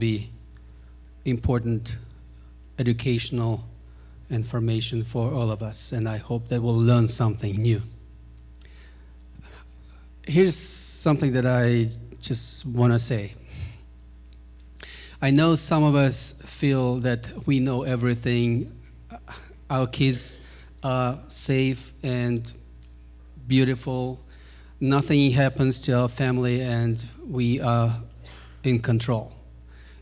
be important educational information for all of us, and I hope that we'll learn something new. Here's something that I just want to say. I know some of us feel that we know everything. Our kids are safe and beautiful. Nothing happens to our family and we are in control.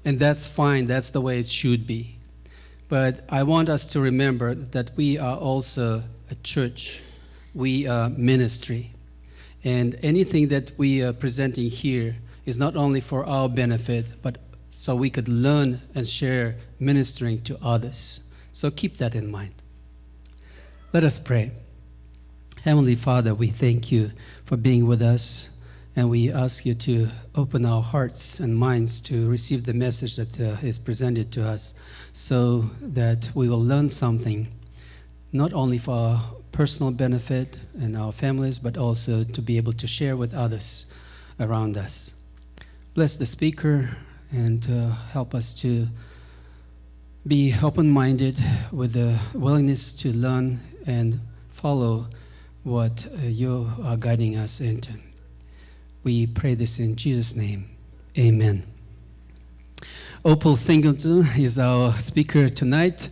And that's fine, that's the way it should be. But I want us to remember that we are also a church. We are ministry. And anything that we are presenting here is not only for our benefit, but so we could learn and share ministering to others. So keep that in mind. Let us pray. Heavenly Father, we thank you for being with us, and we ask you to open our hearts and minds to receive the message that is presented to us, so that we will learn something, not only for our personal benefit and our families, but also to be able to share with others around us. Bless the speaker and help us to be open-minded with the willingness to learn and follow what you are guiding us into. We pray this in Jesus' name. Amen. Opal Singleton is our speaker tonight.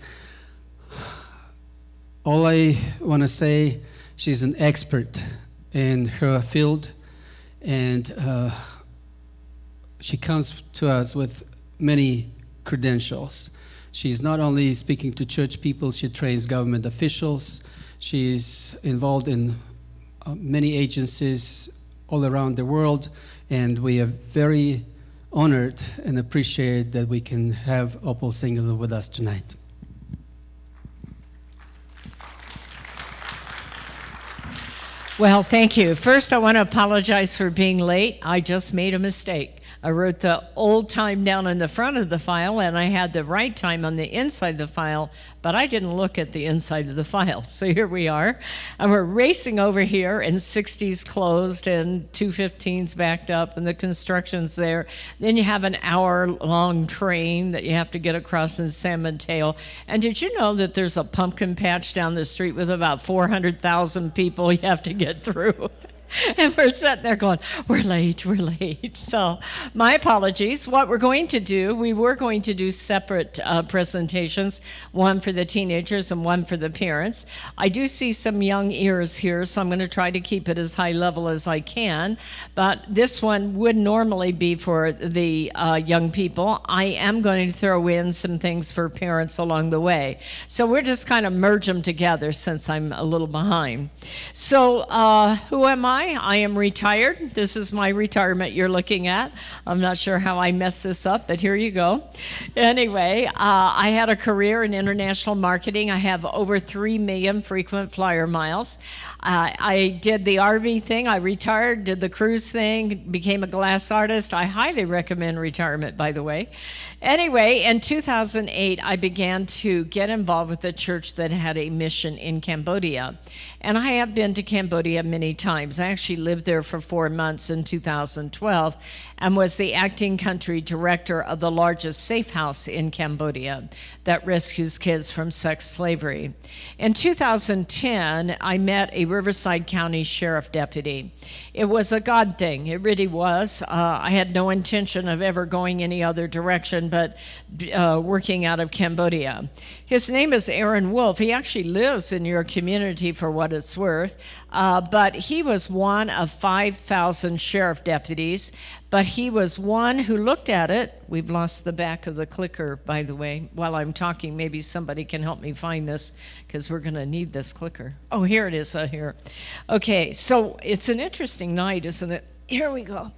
All I want to say, she's an expert in her field, and she comes to us with many credentials. She's not only speaking to church people, she trains government officials. She's involved in many agencies all around the world, and we are very honored and appreciate that we can have Opal Singleton with us tonight. Well, thank you. First, I want to apologize for being late. I just made a mistake. I wrote the old time down in the front of the file, and I had the right time on the inside of the file, but I didn't look at the inside of the file. So here we are, and we're racing over here, and 60's closed, and 215's backed up, and the construction's there. Then you have an hour-long train that you have to get across in San Mateo. And did you know that there's a pumpkin patch down the street with about 400,000 people you have to get through? And we're sitting there going, we're late. So my apologies. What we're going to do, we were going to do separate presentations, one for the teenagers and one for the parents. I do see some young ears here, so I'm going to try to keep it as high level as I can. But this one would normally be for the young people. I am going to throw in some things for parents along the way. So we're just kind of merge them together since I'm a little behind. So who am I? I am retired. This is my retirement you're looking at. I'm not sure how I messed this up, but here you go. Anyway, I had a career in international marketing. I have over 3 million frequent flyer miles. I did the RV thing. I retired, did the cruise thing, became a glass artist. I highly recommend retirement, by the way. Anyway, in 2008, I began to get involved with a church that had a mission in Cambodia. And I have been to Cambodia many times. I actually lived there for 4 months in 2012 and was the acting country director of the largest safe house in Cambodia that rescues kids from sex slavery. In 2010, I met a Riverside County Sheriff deputy. It was a God thing. It really was. I had no intention of ever going any other direction but working out of Cambodia. His name is Aaron Wolf. He actually lives in your community for what it's worth, but he was one of 5,000 sheriff deputies, but he was one who looked at it. We've lost the back of the clicker, by the way. While I'm talking, maybe somebody can help me find this, because we're going to need this clicker. Oh, here it is, here. Okay, so it's an interesting night, isn't it? Here we go.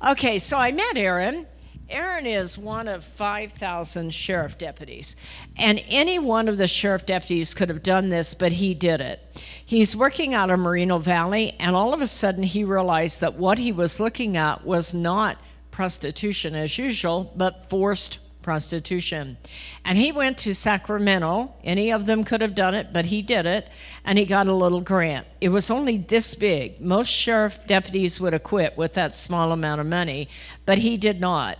Okay, so I met Aaron. Aaron is one of 5,000 sheriff deputies, and any one of the sheriff deputies could have done this, but he did it. He's working out of Moreno Valley, and all of a sudden he realized that what he was looking at was not prostitution as usual, but forced prostitution. And he went to Sacramento. Any of them could have done it, but he did it, and he got a little grant. It was only this big. Most sheriff deputies would have quit with that small amount of money, but he did not.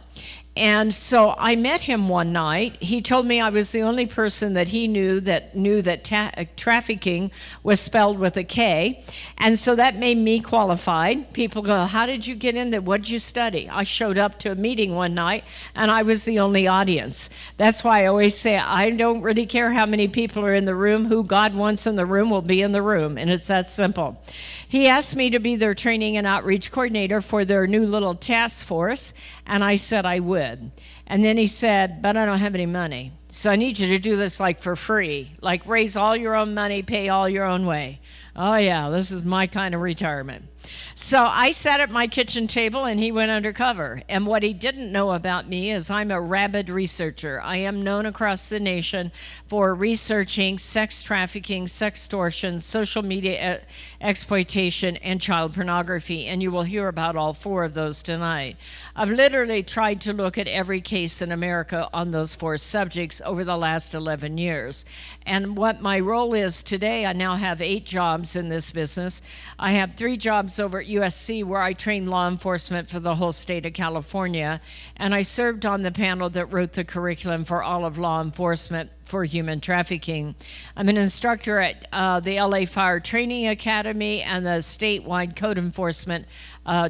And so I met him one night. He told me I was the only person that he knew that trafficking was spelled with a K. And so that made me qualified. People go, "How did you get in there? What did you study?" I showed up to a meeting one night and I was the only audience. That's why I always say I don't really care how many people are in the room. Who God wants in the room will be in the room. And it's that simple. He asked me to be their training and outreach coordinator for their new little task force. And I said I would. And then he said, "But I don't have any money. So I need you to do this like for free, like raise all your own money, pay all your own way." Oh yeah, this is my kind of retirement. So I sat at my kitchen table and he went undercover. And what he didn't know about me is I'm a rabid researcher. I am known across the nation for researching sex trafficking, sextortion, social media exploitation, and child pornography. And you will hear about all four of those tonight. I've literally tried to look at every case in America on those four subjects over the last 11 years. And what my role is today, I now have 8 jobs in this business. I have 3 jobs over at USC where I train law enforcement for the whole state of California. And I served on the panel that wrote the curriculum for all of law enforcement for human trafficking. I'm an instructor at the LA Fire Training Academy and the statewide code enforcement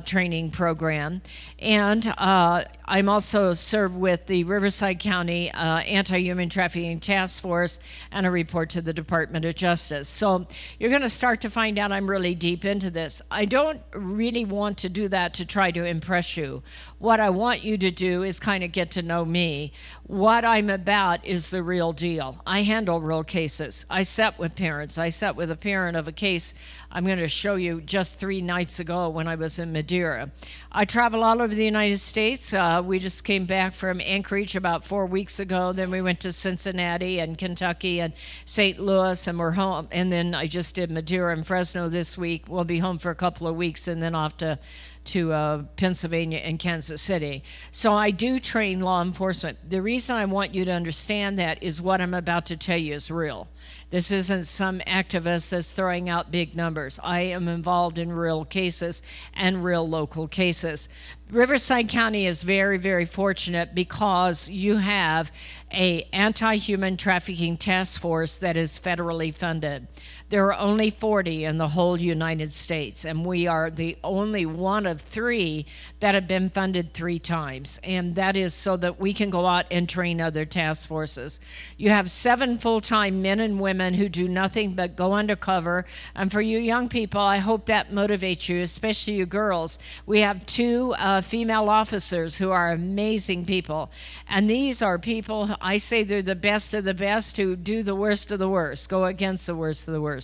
training program. And I'm also served with the Riverside County Anti-Human Trafficking Task Force and a report to the Department of Justice. So you're going to start to find out I'm really deep into this. I don't really want to do that to try to impress you. What I want you to do is kind of get to know me. What I'm about is the real deal. I handle real cases. I sat with parents. I sat with a parent of a case I'm going to show you just 3 nights ago when I was in Madeira. I travel all over the United States. We just came back from Anchorage about 4 weeks ago. Then we went to Cincinnati and Kentucky and St. Louis, and we're home. And then I just did Madeira and Fresno this week. We'll be home for a couple of weeks and then off to Pennsylvania and Kansas City. So I do train law enforcement. The reason I want you to understand that is what I'm about to tell you is real. This isn't some activist that's throwing out big numbers. I am involved in real cases and real local cases. Riverside County is very, very fortunate because you have an anti-human trafficking task force that is federally funded. There are only 40 in the whole United States, and we are the only one of 3 that have been funded 3 times, and that is so that we can go out and train other task forces. You have 7 full-time men and women who do nothing but go undercover, and for you young people, I hope that motivates you, especially you girls. We have 2 female officers who are amazing people, and these are people, I say they're the best of the best who do the worst of the worst, go against the worst of the worst.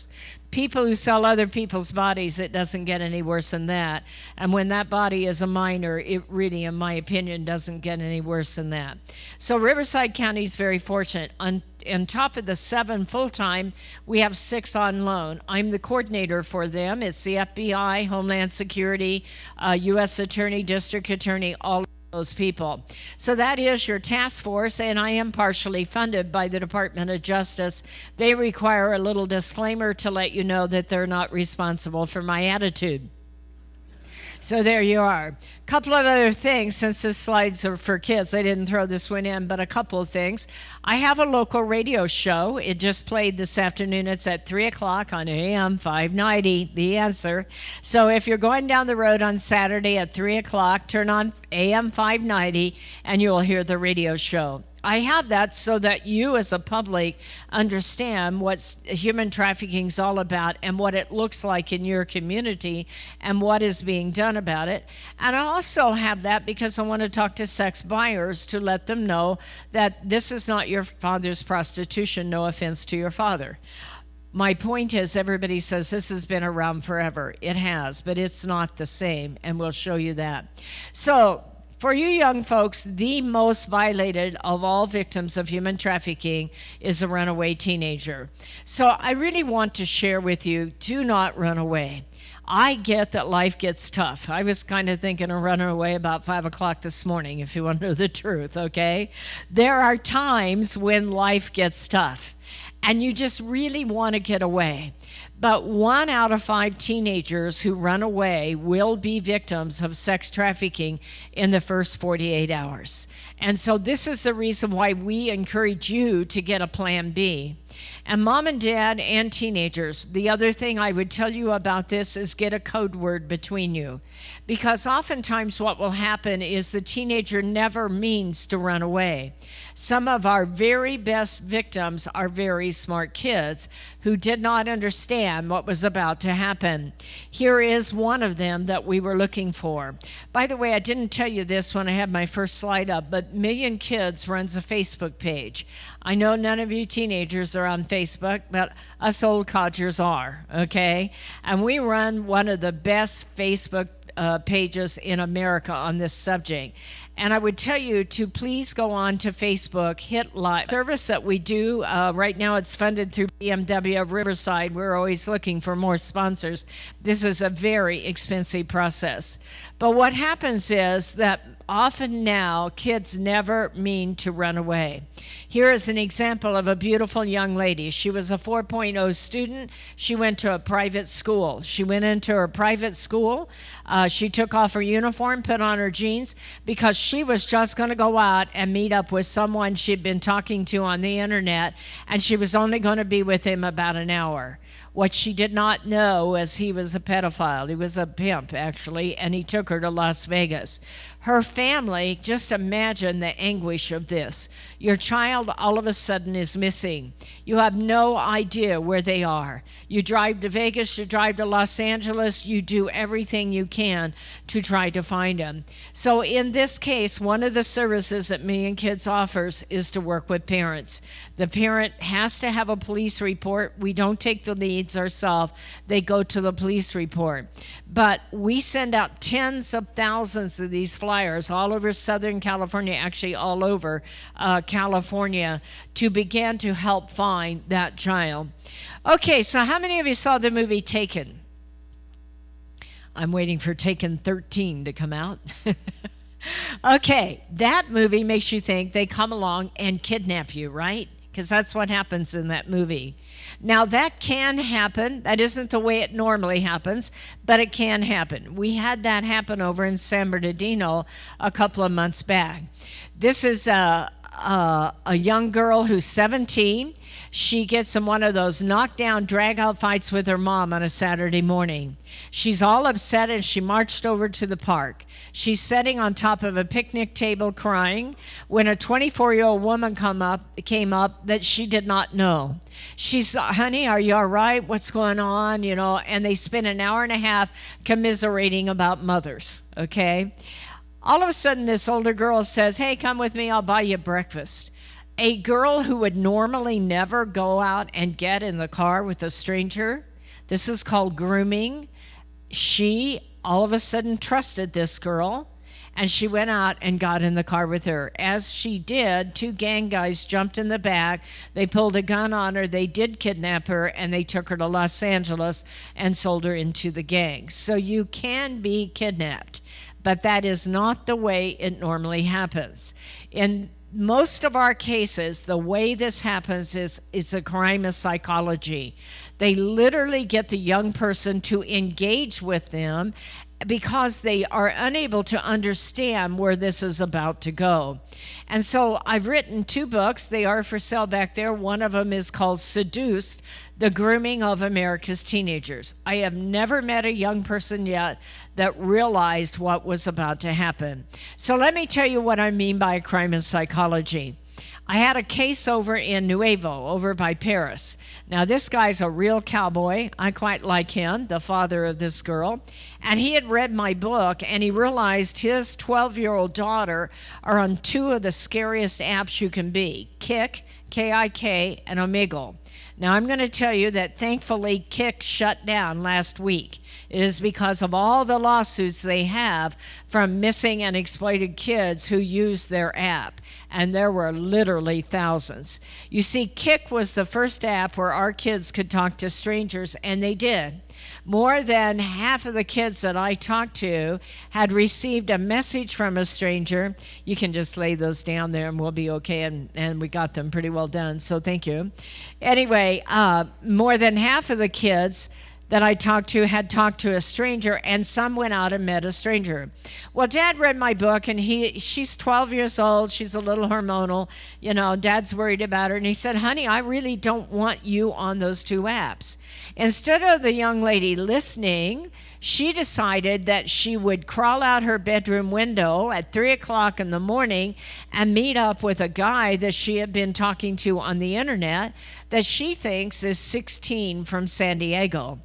People who sell other people's bodies, it doesn't get any worse than that. And when that body is a minor, it really, in my opinion, doesn't get any worse than that. So Riverside County is very fortunate. On top of the 7 full-time, we have 6 on loan. I'm the coordinator for them. It's the FBI, Homeland Security, U.S. Attorney, District Attorney, all those people. So that is your task force, and I am partially funded by the Department of Justice. They require a little disclaimer to let you know that they're not responsible for my attitude. So there you are. A couple of other things, since the slides are for kids, I didn't throw this one in, but a couple of things. I have a local radio show. It just played this afternoon. It's at 3 o'clock on AM 590, The Answer. So if you're going down the road on Saturday at 3 o'clock, turn on AM 590 and you will hear the radio show. I have that so that you as a public understand what human trafficking is all about and what it looks like in your community and what is being done about it. And I also have that because I want to talk to sex buyers to let them know that this is not your father's prostitution, no offense to your father. My point is, everybody says this has been around forever. It has, but it's not the same, and we'll show you that. So, for you young folks, the most violated of all victims of human trafficking is a runaway teenager. So I really want to share with you, do not run away. I get that life gets tough. I was kind of thinking of running away about 5 o'clock this morning, if you want to know the truth, okay? There are times when life gets tough. and you just really want to get away. But 1 out of 5 teenagers who run away will be victims of sex trafficking in the first 48 hours. And so this is the reason why we encourage you to get a plan B. And mom and dad and teenagers, the other thing I would tell you about this is get a code word between you. Because oftentimes what will happen is the teenager never means to run away. Some of our very best victims are very smart kids who did not understand what was about to happen. Here is one of them that we were looking for. By the way, I didn't tell you this when I had my first slide up, but Million Kids runs a Facebook page. I know none of you teenagers are on Facebook, but us old codgers are, okay? And we run one of the best Facebook pages in America on this subject. And I would tell you to please go on to Facebook, hit like. Service that we do, right now it's funded through BMW of Riverside. We're always looking for more sponsors. This is a very expensive process. But what happens is that often now kids never mean to run away. Here is an example of a beautiful young lady. She was a 4.0 student. She went to a private school. She went into her private school. She took off her uniform, put on her jeans, because she was just going to go out and meet up with someone she'd been talking to on the internet, and she was only going to be with him about an hour. What she did not know is he was a pedophile. He was a pimp, actually, and he took her to Las Vegas. Her family, just imagine the anguish of this. Your child all of a sudden is missing. You have no idea where they are. You drive to Vegas, you drive to Los Angeles, you do everything you can to try to find them. So in this case, one of the services that Million Kids offers is to work with parents. The parent has to have a police report. We don't take the leads ourselves. They go to the police report. But we send out tens of thousands of these flyers all over Southern California, actually all over California, to begin to help find that child. Okay, so how many of you saw the movie Taken? I'm waiting for Taken 13 to come out. Okay, that movie makes you think they come along and kidnap you, right? Because that's what happens in that movie. Now, that can happen. That isn't the way it normally happens, but it can happen. We had that happen over in San Bernardino a couple of months back. This is a young girl who's 17. She gets in one of those knockdown, drag-out fights with her mom on a Saturday morning. She's all upset, and she marched over to the park. She's sitting on top of a picnic table crying when a 24-year-old woman came up that she did not know. She's, honey, are you all right? What's going on? You know, and they spent an hour and a half commiserating about mothers, okay? All of a sudden, this older girl says, hey, come with me, I'll buy you breakfast. A girl who would normally never go out and get in the car with a stranger, this is called grooming. She all of a sudden trusted this girl, and she went out and got in the car with her. As she did, 2 gang guys jumped in the back. They pulled a gun on her. They did kidnap her, and they took her to Los Angeles and sold her into the gang. So you can be kidnapped, but that is not the way it normally happens. In most of our cases, the way this happens is it's a crime of psychology. They literally get the young person to engage with them because they are unable to understand where this is about to go. And so I've written 2 books. They are for sale back there. One of them is called Seduced: The Grooming of America's Teenagers. I have never met a young person yet that realized what was about to happen. So let me tell you what I mean by a crime of psychology. I had a case over in Nuevo, over by Paris. Now, this guy's a real cowboy. I quite like him, the father of this girl. And he had read my book, and he realized his 12-year-old daughter are on 2 of the scariest apps you can be, Kik, K-I-K, and Omegle. Now, I'm going to tell you that thankfully Kik shut down last week. It is because of all the lawsuits they have from missing and exploited kids who use their app. And there were literally thousands. You see, Kik was the first app where our kids could talk to strangers, and they did. More than half of the kids that I talked to had received a message from a stranger. You can just lay those down there and we'll be okay. And we got them pretty well done, so thank you. Anyway, more than half of the kids that I talked to had talked to a stranger, and some went out and met a stranger. Well, Dad read my book, and she's 12 years old. She's a little hormonal. You know, Dad's worried about her, and he said, honey, I really don't want you on those two apps. Instead of the young lady listening, she decided that she would crawl out her bedroom window at 3 o'clock in the morning and meet up with a guy that she had been talking to on the internet that she thinks is 16 from San Diego.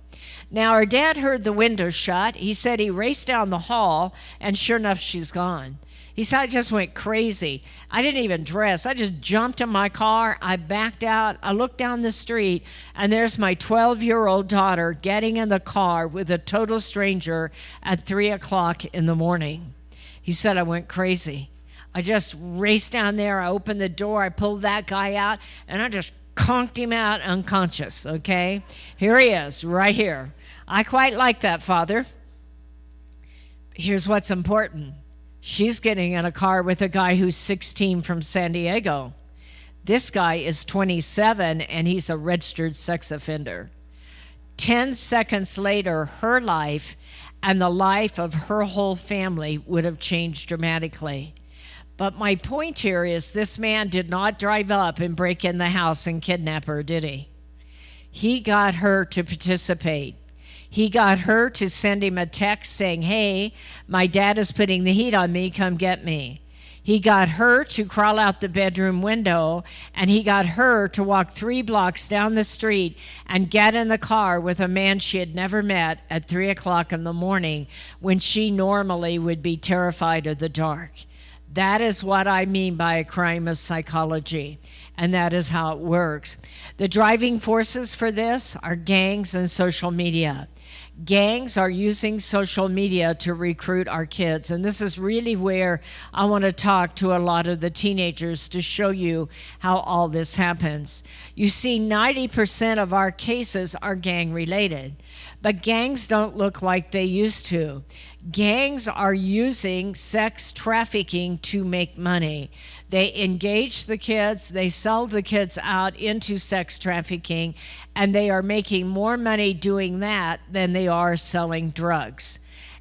Now, her dad heard the window shut. He said he raced down the hall, and sure enough, she's gone. He said, I just went crazy. I didn't even dress. I just jumped in my car. I backed out. I looked down the street, and there's my 12-year-old daughter getting in the car with a total stranger at 3 o'clock in the morning. He said, I went crazy. I just raced down there. I opened the door. I pulled that guy out, and I just conked him out unconscious, okay? Here he is, right here. I quite like that, Father. Here's what's important. She's getting in a car with a guy who's 16 from San Diego. This guy is 27, and he's a registered sex offender. 10 seconds later, her life and the life of her whole family would have changed dramatically. But my point here is this man did not drive up and break in the house and kidnap her, did he? He got her to participate. He got her to send him a text saying, hey, my dad is putting the heat on me, come get me. He got her to crawl out the bedroom window, and he got her to walk 3 blocks down the street and get in the car with a man she had never met at 3 o'clock in the morning when she normally would be terrified of the dark. That is what I mean by a crime of psychology, and that is how it works. The driving forces for this are gangs and social media. Gangs are using social media to recruit our kids, and this is really where I want to talk to a lot of the teenagers to show you how all this happens. You see, 90% of our cases are gang-related, but gangs don't look like they used to. Gangs are using sex trafficking to make money. They engage the kids, they sell the kids out into sex trafficking, and they are making more money doing that than they are selling drugs.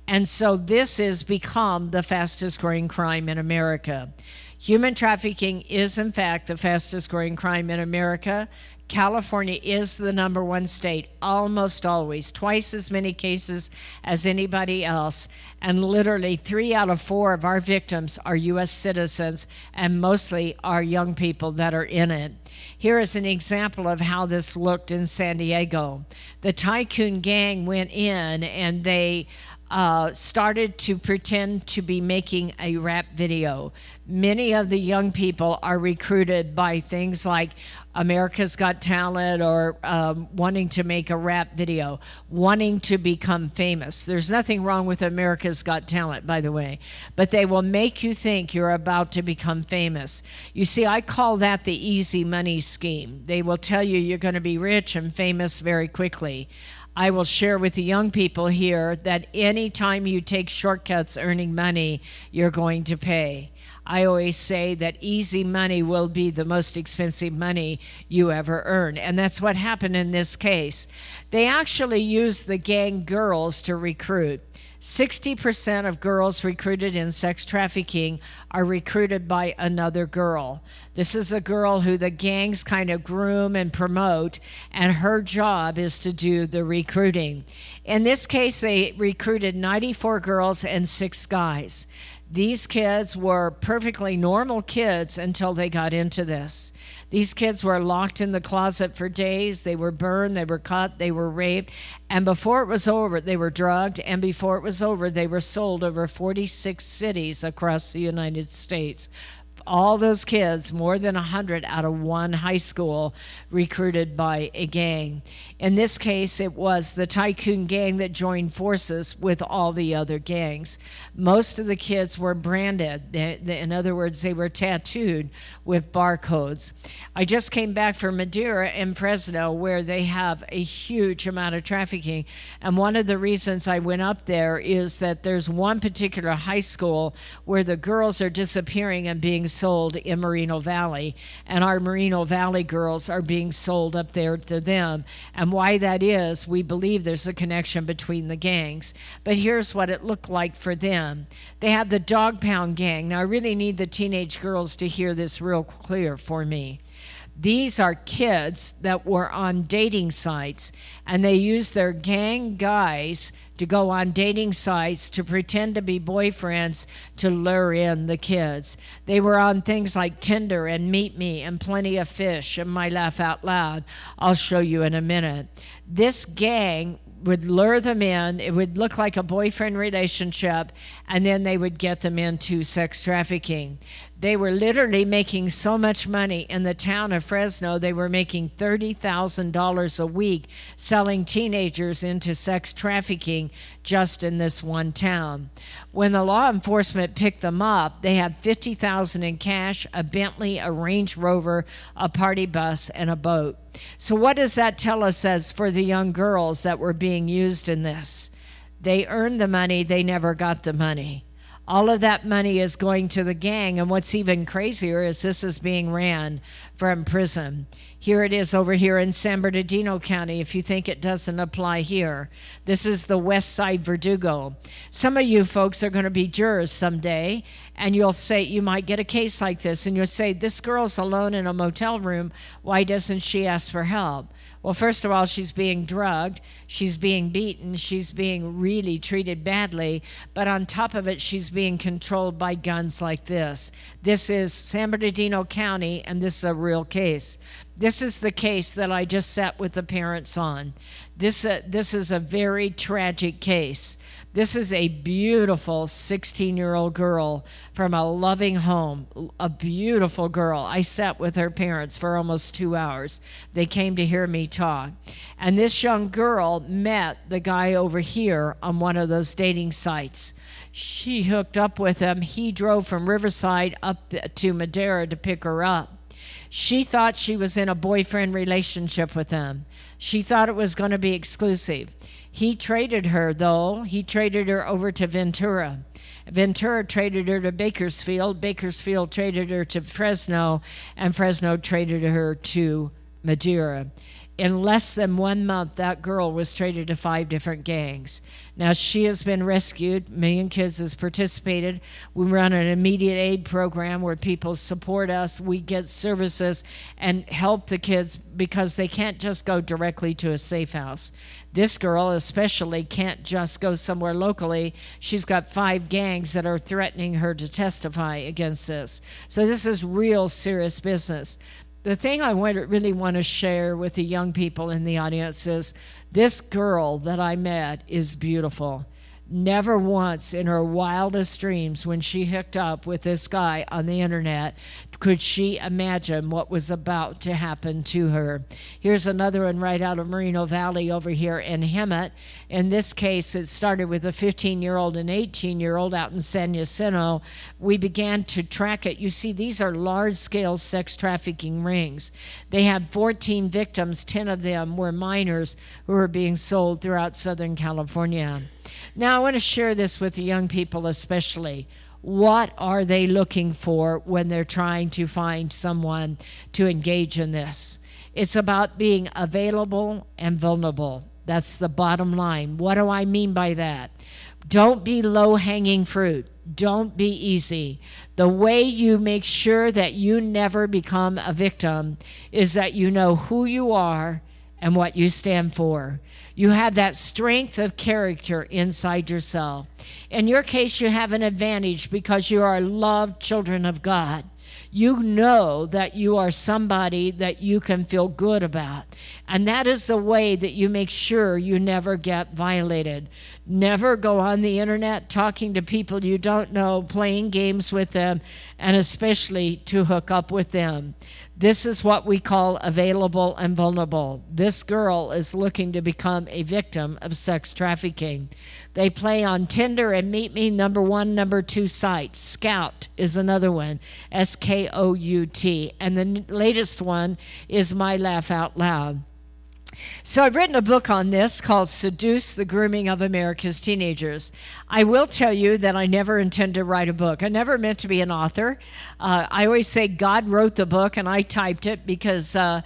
And so this has become the fastest growing crime in America. Human trafficking is, in fact, the fastest growing crime in America. California is the #1 state, almost always, twice as many cases as anybody else, and literally 3 out of 4 of our victims are U.S. citizens, and mostly are young people that are in it. Here is an example of how this looked in San Diego. The Tycoon gang went in, and they started to pretend to be making a rap video. Many of the young people are recruited by things like America's Got Talent or wanting to make a rap video, wanting to become famous. There's nothing wrong with America's Got Talent, by the way, but they will make you think you're about to become famous. You see, I call that the easy money scheme. They will tell you you're going to be rich and famous very quickly. I will share with the young people here that anytime you take shortcuts earning money, you're going to pay. I always say that easy money will be the most expensive money you ever earn. And that's what happened in this case. They actually used the gang girls to recruit. 60% of girls recruited in sex trafficking are recruited by another girl. This is a girl who the gangs kind of groom and promote, and her job is to do the recruiting. In this case, they recruited 94 girls and 6 guys. These kids were perfectly normal kids until they got into this. These kids were locked in the closet for days. They were burned, they were cut, they were raped. And before it was over, they were drugged. And before it was over, they were sold over 46 cities across the United States. all those kids, more than 100 out of one high school, recruited by a gang. In this case, it was the tycoon gang that joined forces with all the other gangs. Most of the kids were branded. In other words, they were tattooed with barcodes. I just came back from Madeira and Fresno, where they have a huge amount of trafficking. And one of the reasons I went up there is that there's one particular high school where the girls are disappearing and being sold in Moreno Valley. And our Moreno Valley girls are being sold up there to them. And why that is, we believe there's a connection between the gangs. But here's what it looked like for them. They had the Dog Pound gang. Now, I really need the teenage girls to hear this real clear for me. These are kids that were on dating sites, and they used their gang guys to go on dating sites to pretend to be boyfriends to lure in the kids. They were on things like Tinder and Meet Me and Plenty of Fish and My Laugh Out Loud. I'll show you in a minute. This gang would lure them in. It would look like a boyfriend relationship, and then they would get them into sex trafficking. They were literally making so much money in the town of Fresno. They were making $30,000 a week selling teenagers into sex trafficking just in this one town. When the law enforcement picked them up, they had $50,000 in cash, a Bentley, a Range Rover, a party bus, and a boat. So what does that tell us as for the young girls that were being used in this? They earned the money, they never got the money. All of that money is going to the gang, and what's even crazier is this is being ran from prison. Here it is over here in San Bernardino County, if you think it doesn't apply here. This is the West Side Verdugo. Some of you folks are going to be jurors someday, and you'll say, you might get a case like this, and you'll say, this girl's alone in a motel room. Why doesn't she ask for help? Well, first of all, she's being drugged, she's being beaten, she's being really treated badly, but on top of it, she's being controlled by guns like this. This is San Bernardino County, and this is a real case. This is the case that I just sat with the parents on. This is a very tragic case. This is a beautiful 16-year-old girl from a loving home, a beautiful girl. I sat with her parents for almost 2 hours. They came to hear me talk. And this young girl met the guy over here on one of those dating sites. She hooked up with him. He drove from Riverside up to Madeira to pick her up. She thought she was in a boyfriend relationship with him. She thought it was going to be exclusive. He traded her, though. He traded her over to Ventura. Ventura traded her to Bakersfield. Bakersfield traded her to Fresno, and Fresno traded her to Madeira. In less than 1 month, that girl was traded to 5 different gangs. Now, she has been rescued. Million Kids has participated. We run an immediate aid program where people support us. We get services and help the kids because they can't just go directly to a safe house. This girl especially can't just go somewhere locally. She's got 5 gangs that are threatening her to testify against this. So this is real serious business. The thing I really want to share with the young people in the audience is this girl that I met is beautiful. Never once in her wildest dreams when she hooked up with this guy on the internet could she imagine what was about to happen to her. Here's another one right out of Moreno Valley over here in Hemet. In this case, it started with a 15-year-old and 18-year-old out in San Jacinto. We began to track it. You see, these are large-scale sex trafficking rings. They had 14 victims. 10 of them were minors who were being sold throughout Southern California. Now, I want to share this with the young people especially. What are they looking for when they're trying to find someone to engage in this? It's about being available and vulnerable. That's the bottom line. What do I mean by that? Don't be low-hanging fruit. Don't be easy. The way you make sure that you never become a victim is that you know who you are and what you stand for. You have that strength of character inside yourself. In your case, you have an advantage because you are loved children of God. You know that you are somebody that you can feel good about. And that is the way that you make sure you never get violated. Never go on the internet talking to people you don't know, playing games with them, and especially to hook up with them. This is what we call available and vulnerable. This girl is looking to become a victim of sex trafficking. They play on Tinder and Meet Me, number 1, number 2 sites. Scout is another one, Skout. And the latest one is My Laugh Out Loud. So I've written a book on this called Seduce: The Grooming of America's Teenagers. I will tell you that I never intend to write a book. I never meant to be an author. I always say God wrote the book and I typed it because, I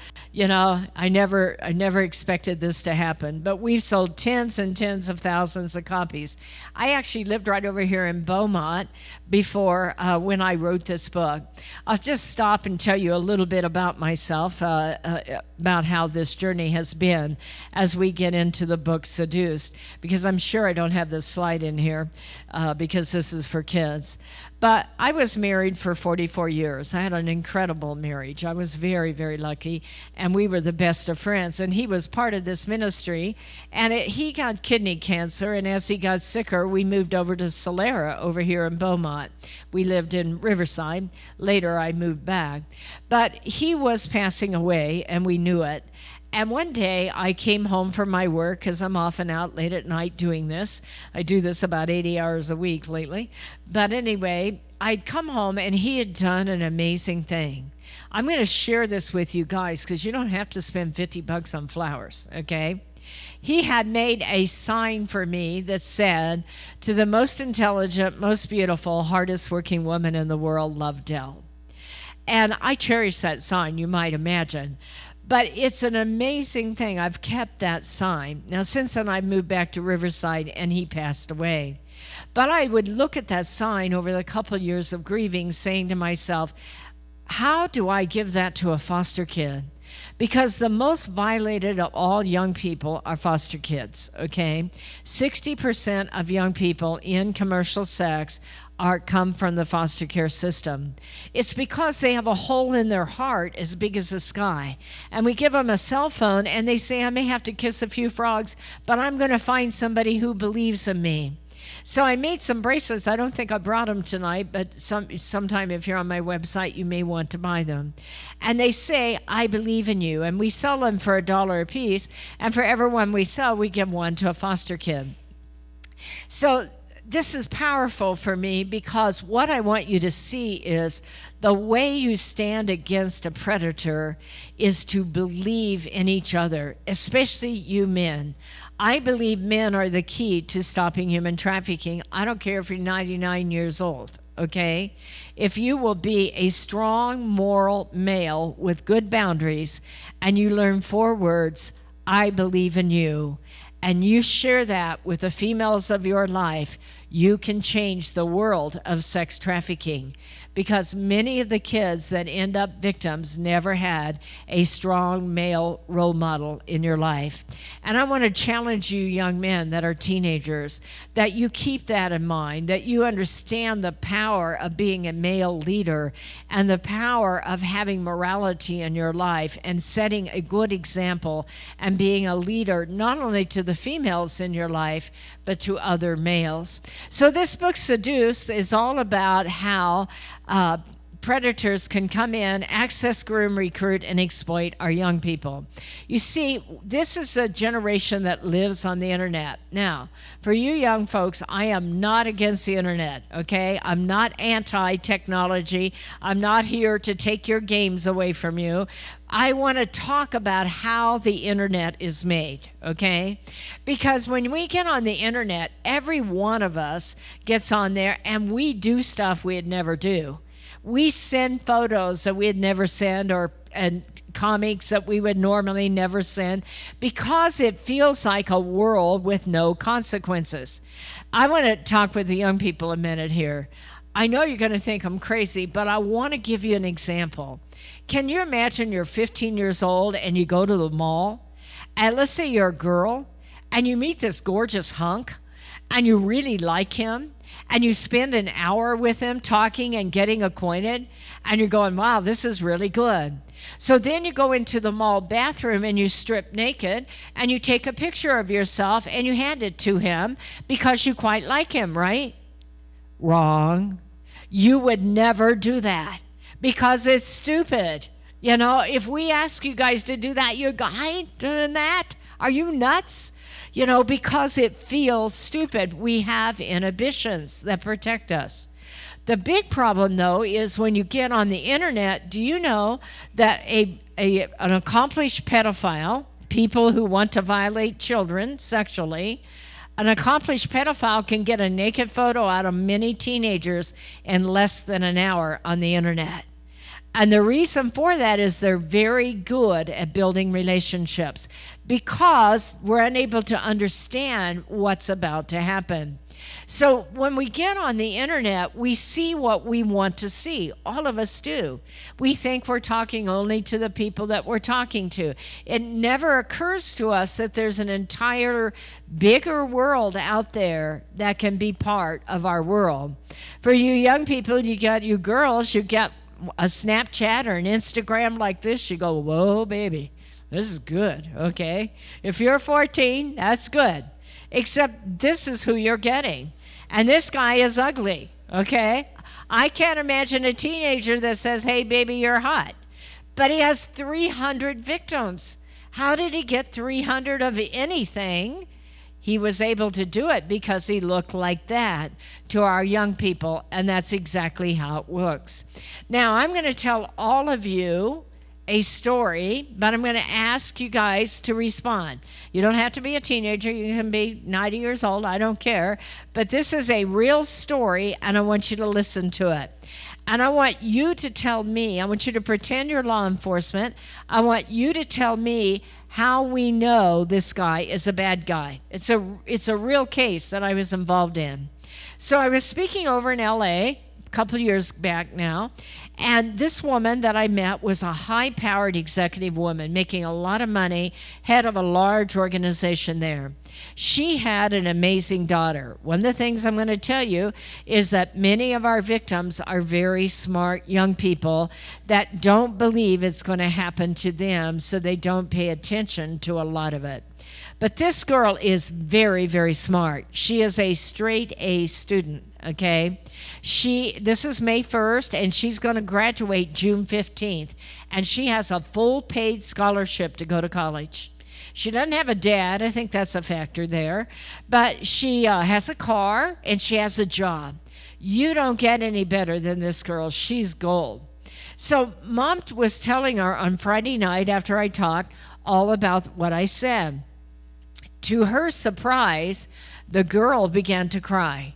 never expected this to happen. But we've sold tens and tens of thousands of copies. I actually lived right over here in Beaumont before when I wrote this book. I'll just stop and tell you a little bit about myself, about how this journey has been as we get into the book Seduced, because I'm sure I don't have this slide in here because this is for kids. But I was married for 44 years. I had an incredible marriage. I was very, very lucky, and we were the best of friends. And he was part of this ministry, and he got kidney cancer, and as he got sicker, we moved over to Solera over here in Beaumont. We lived in Riverside. Later, I moved back. But he was passing away, and we knew it. And one day I came home from my work, because I'm often out late at night doing this. I do this about 80 hours a week lately. But anyway, I'd come home and he had done an amazing thing. I'm going to share this with you guys because you don't have to spend $50 on flowers, okay? He had made a sign for me that said, "To the most intelligent, most beautiful, hardest working woman in the world, love, Dell." And I cherish that sign, you might imagine. But it's an amazing thing. I've kept that sign. Now, since then, I moved back to Riverside, and he passed away. But I would look at that sign over the couple of years of grieving, saying to myself, how do I give that to a foster kid? Because the most violated of all young people are foster kids, okay? 60% of young people in commercial sex come from the foster care system. It's because they have a hole in their heart as big as the sky. And we give them a cell phone and they say, I may have to kiss a few frogs, but I'm going to find somebody who believes in me. So I made some bracelets. I don't think I brought them tonight, but sometime if you're on my website, you may want to buy them. And they say, I believe in you. And we sell them for $1 a piece. And for every one we sell, we give one to a foster kid. So this is powerful for me because what I want you to see is the way you stand against a predator is to believe in each other, especially you men. I believe men are the key to stopping human trafficking. I don't care if you're 99 years old, okay? If you will be a strong, moral male with good boundaries and you learn 4 words, I believe in you, and you share that with the females of your life, you can change the world of sex trafficking. Because many of the kids that end up victims never had a strong male role model in your life. And I want to challenge you young men that are teenagers, that you keep that in mind, that you understand the power of being a male leader and the power of having morality in your life and setting a good example and being a leader not only to the females in your life, but to other males. So this book, Seduced, is all about how predators can come in, access, groom, recruit, and exploit our young people. You see, this is a generation that lives on the internet. Now, for you young folks, I am not against the internet, okay? I'm not anti-technology. I'm not here to take your games away from you. I want to talk about how the internet is made, okay? Because when we get on the internet, every one of us gets on there and we do stuff we'd never do. We send photos that we'd never send and comics that we would normally never send because it feels like a world with no consequences. I want to talk with the young people a minute here. I know you're going to think I'm crazy, but I want to give you an example. Can you imagine you're 15 years old and you go to the mall, and let's say you're a girl, and you meet this gorgeous hunk, and you really like him, and you spend an hour with them talking and getting acquainted, and you're going, wow, this is really good. So then you go into the mall bathroom and you strip naked and you take a picture of yourself and you hand it to him because you quite like him, right? Wrong. You would never do that because it's stupid. You know, if we ask you guys to do that, you go, I ain't doing that. Are you nuts? You know, because it feels stupid. We have inhibitions that protect us. The big problem, though, is when you get on the internet, do you know that an accomplished pedophile, people who want to violate children sexually, an accomplished pedophile can get a naked photo out of many teenagers in less than an hour on the internet. And the reason for that is they're very good at building relationships because we're unable to understand what's about to happen. So when we get on the internet, we see what we want to see. All of us do. We think we're talking only to the people that we're talking to. It never occurs to us that there's an entire bigger world out there that can be part of our world. For you young people, you girls, you get a Snapchat or an Instagram like this, you go, whoa, baby, this is good, okay? If you're 14, that's good. Except this is who you're getting. And this guy is ugly, okay? I can't imagine a teenager that says, hey, baby, you're hot. But he has 300 victims. How did he get 300 of anything? He was able to do it because he looked like that to our young people, and that's exactly how it works. Now, I'm going to tell all of you a story, but I'm going to ask you guys to respond. You don't have to be a teenager. You can be 90 years old. I don't care. But this is a real story, and I want you to listen to it. And I want you to tell me, I want you to pretend you're law enforcement. I want you to tell me how we know this guy is a bad guy. It's a real case that I was involved in. So I was speaking over in LA a couple of years back now, and this woman that I met was a high-powered executive woman making a lot of money, head of a large organization there. She had an amazing daughter. One of the things I'm going to tell you is that many of our victims are very smart young people that don't believe it's going to happen to them, so they don't pay attention to a lot of it. But this girl is very, very smart. She is a straight A student, okay? This is May 1st, and she's going to graduate June 15th, and she has a full paid scholarship to go to college. She doesn't have a dad. I think that's a factor there. But she has a car, and she has a job. You don't get any better than this girl. She's gold. So Mom was telling her on Friday night after I talked all about what I said. To her surprise, the girl began to cry.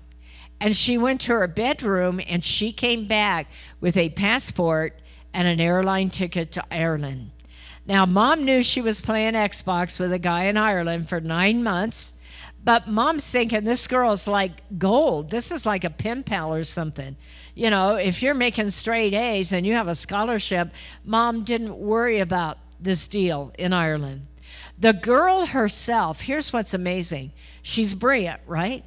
And she went to her bedroom, and she came back with a passport and an airline ticket to Ireland. Now, Mom knew she was playing Xbox with a guy in Ireland for 9 months, but Mom's thinking this girl's like gold. This is like a pen pal or something. You know, if you're making straight A's and you have a scholarship, Mom didn't worry about this deal in Ireland. The girl herself, here's what's amazing. She's brilliant, right?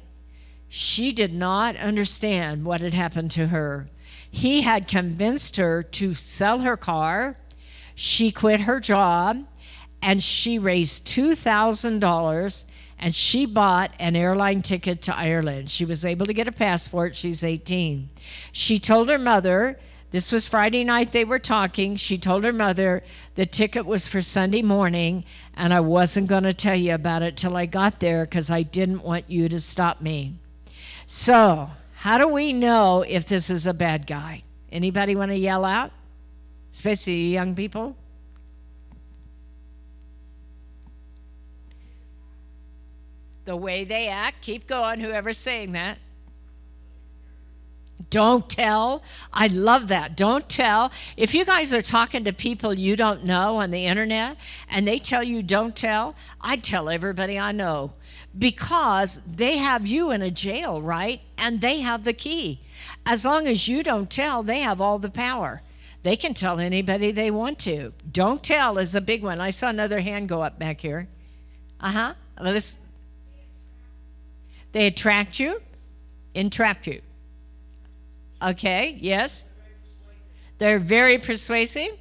She did not understand what had happened to her. He had convinced her to sell her car. She quit her job, and she raised $2,000, and she bought an airline ticket to Ireland. She was able to get a passport. She's 18. She told her mother, this was Friday night they were talking, she told her mother the ticket was for Sunday morning, and I wasn't going to tell you about it till I got there because I didn't want you to stop me. So, how do we know if this is a bad guy? Anybody want to yell out? Especially you young people? The way they act. Keep going, whoever's saying that. Don't tell. I love that. Don't tell. If you guys are talking to people you don't know on the internet and they tell you don't tell, I'd tell everybody I know because they have you in a jail, right? And they have the key. As long as you don't tell, they have all the power. They can tell anybody they want to. Don't tell is a big one. I saw another hand go up back here. They attract you? entrap you? Okay, yes. They're very persuasive.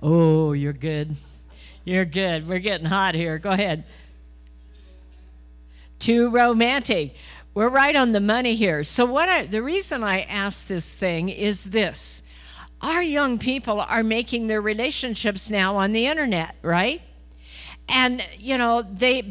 Oh, you're good. You're good. We're getting hot here. Go ahead. Too romantic. We're right on the money here. So the reason I asked this thing is this. Our young people are making their relationships now on the internet, right? And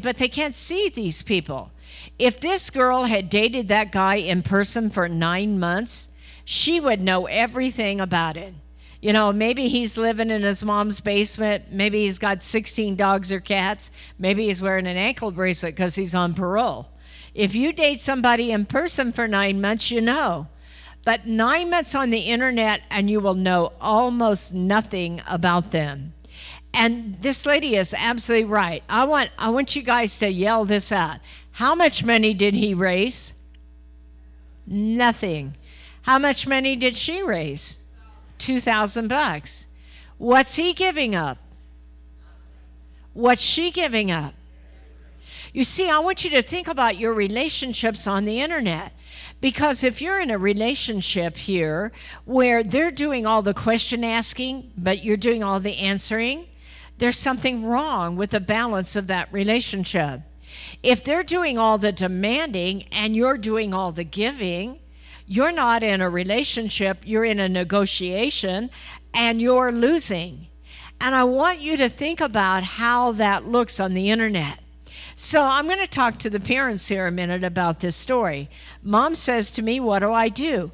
but they can't see these people. If this girl had dated that guy in person for 9 months, she would know everything about it. Maybe he's living in his mom's basement. Maybe he's got 16 dogs or cats. Maybe he's wearing an ankle bracelet because he's on parole. If you date somebody in person for 9 months, you know. But 9 months on the internet and you will know almost nothing about them. And this lady is absolutely right. I want you guys to yell this out. How much money did he raise? Nothing. How much money did she raise? $2,000. What's he giving up? What's she giving up? You see, I want you to think about your relationships on the internet. Because if you're in a relationship here where they're doing all the question asking, but you're doing all the answering, there's something wrong with the balance of that relationship. If they're doing all the demanding and you're doing all the giving, you're not in a relationship, you're in a negotiation, and you're losing. And I want you to think about how that looks on the internet. So I'm going to talk to the parents here a minute about this story. Mom says to me, what do I do?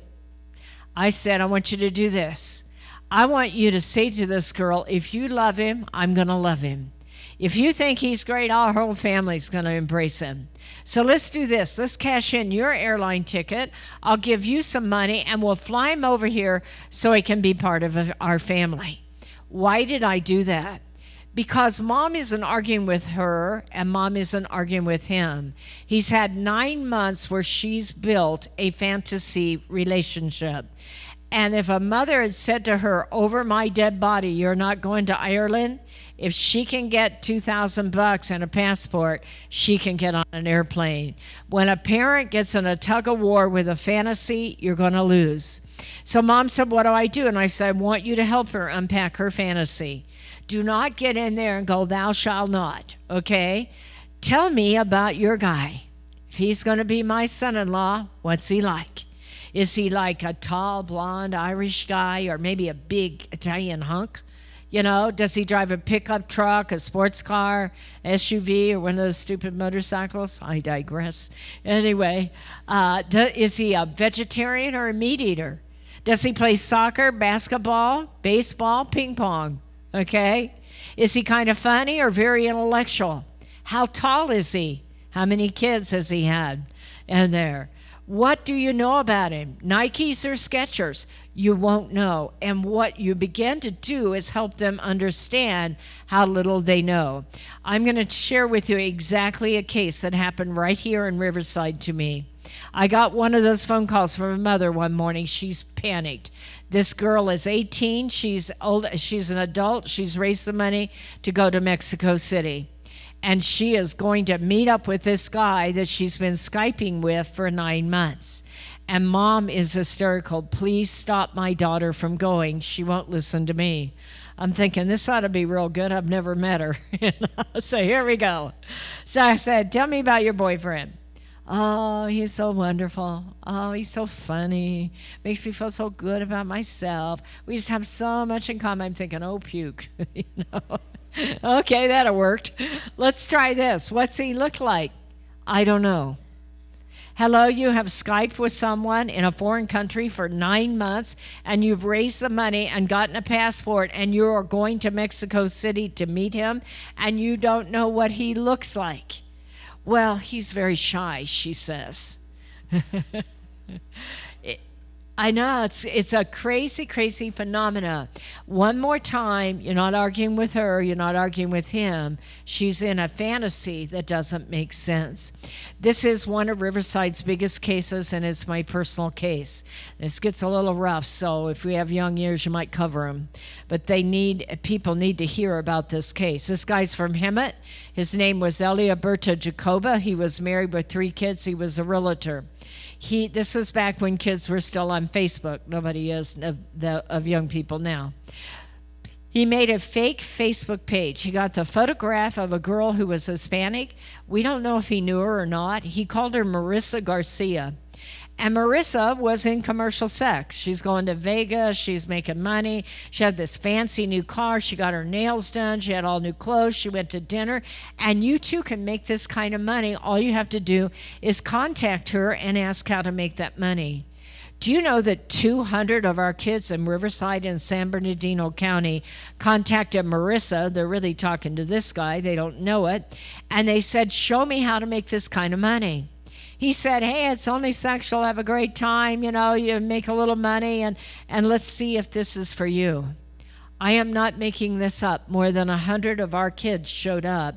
I said, I want you to do this. I want you to say to this girl, if you love him, I'm going to love him. If you think he's great, our whole family's going to embrace him. So let's do this. Let's cash in your airline ticket. I'll give you some money, and we'll fly him over here so he can be part of our family. Why did I do that? Because mom isn't arguing with her and mom isn't arguing with him. He's had 9 months where she's built a fantasy relationship. And if a mother had said to her, over my dead body, you're not going to Ireland, if she can get $2,000 and a passport, she can get on an airplane. When a parent gets in a tug of war with a fantasy, you're going to lose. So mom said, what do I do? And I said, I want you to help her unpack her fantasy. Do not get in there and go, thou shalt not, okay? Tell me about your guy. If he's going to be my son-in-law, what's he like? Is he like a tall, blonde Irish guy or maybe a big Italian hunk? Does he drive a pickup truck, a sports car, SUV, or one of those stupid motorcycles? I digress. Anyway, is he a vegetarian or a meat eater? Does he play soccer, basketball, baseball, ping pong? Okay? Is he kind of funny or very intellectual? How tall is he? How many kids has he had? And there. What do you know about him? Nikes or Skechers? You won't know. And what you begin to do is help them understand how little they know. I'm going to share with you exactly a case that happened right here in Riverside to me. I got one of those phone calls from a mother one morning. She's panicked. This girl is 18. She's old. She's an adult. She's raised the money to go to Mexico City. And she is going to meet up with this guy that she's been Skyping with for 9 months. And mom is hysterical. Please stop my daughter from going. She won't listen to me. I'm thinking, this ought to be real good. I've never met her. So here we go. So I said, tell me about your boyfriend. Oh, he's so wonderful. Oh, he's so funny. Makes me feel so good about myself. We just have so much in common. I'm thinking, oh, puke. Okay, that worked. Let's try this. What's he look like? I don't know. Hello, you have Skyped with someone in a foreign country for 9 months, and you've raised the money and gotten a passport, and you are going to Mexico City to meet him, and you don't know what he looks like. Well, he's very shy, she says. I know it's a crazy, crazy phenomena. One more time, you're not arguing with her, you're not arguing with him. She's in a fantasy that doesn't make sense. This is one of Riverside's biggest cases, and it's my personal case. This gets a little rough, so if we have young ears, you might cover them. But people need to hear about this case. This guy's from Hemet. His name was Eliaberto Jacoba. He was married with 3 kids. He was a realtor. This was back when kids were still on Facebook. Nobody is of young people now. He made a fake Facebook page. He got the photograph of a girl who was Hispanic. We don't know if he knew her or not. He called her Marissa Garcia. And Marissa was in commercial sex. She's going to Vegas. She's making money. She had this fancy new car. She got her nails done. She had all new clothes. She went to dinner. And you too can make this kind of money. All you have to do is contact her and ask how to make that money. Do you know that 200 of our kids in Riverside and San Bernardino County contacted Marissa? They're really talking to this guy. They don't know it. And they said, show me how to make this kind of money. He said, hey, it's only sexual. Have a great time. You make a little money, and let's see if this is for you. I am not making this up. More than 100 of our kids showed up.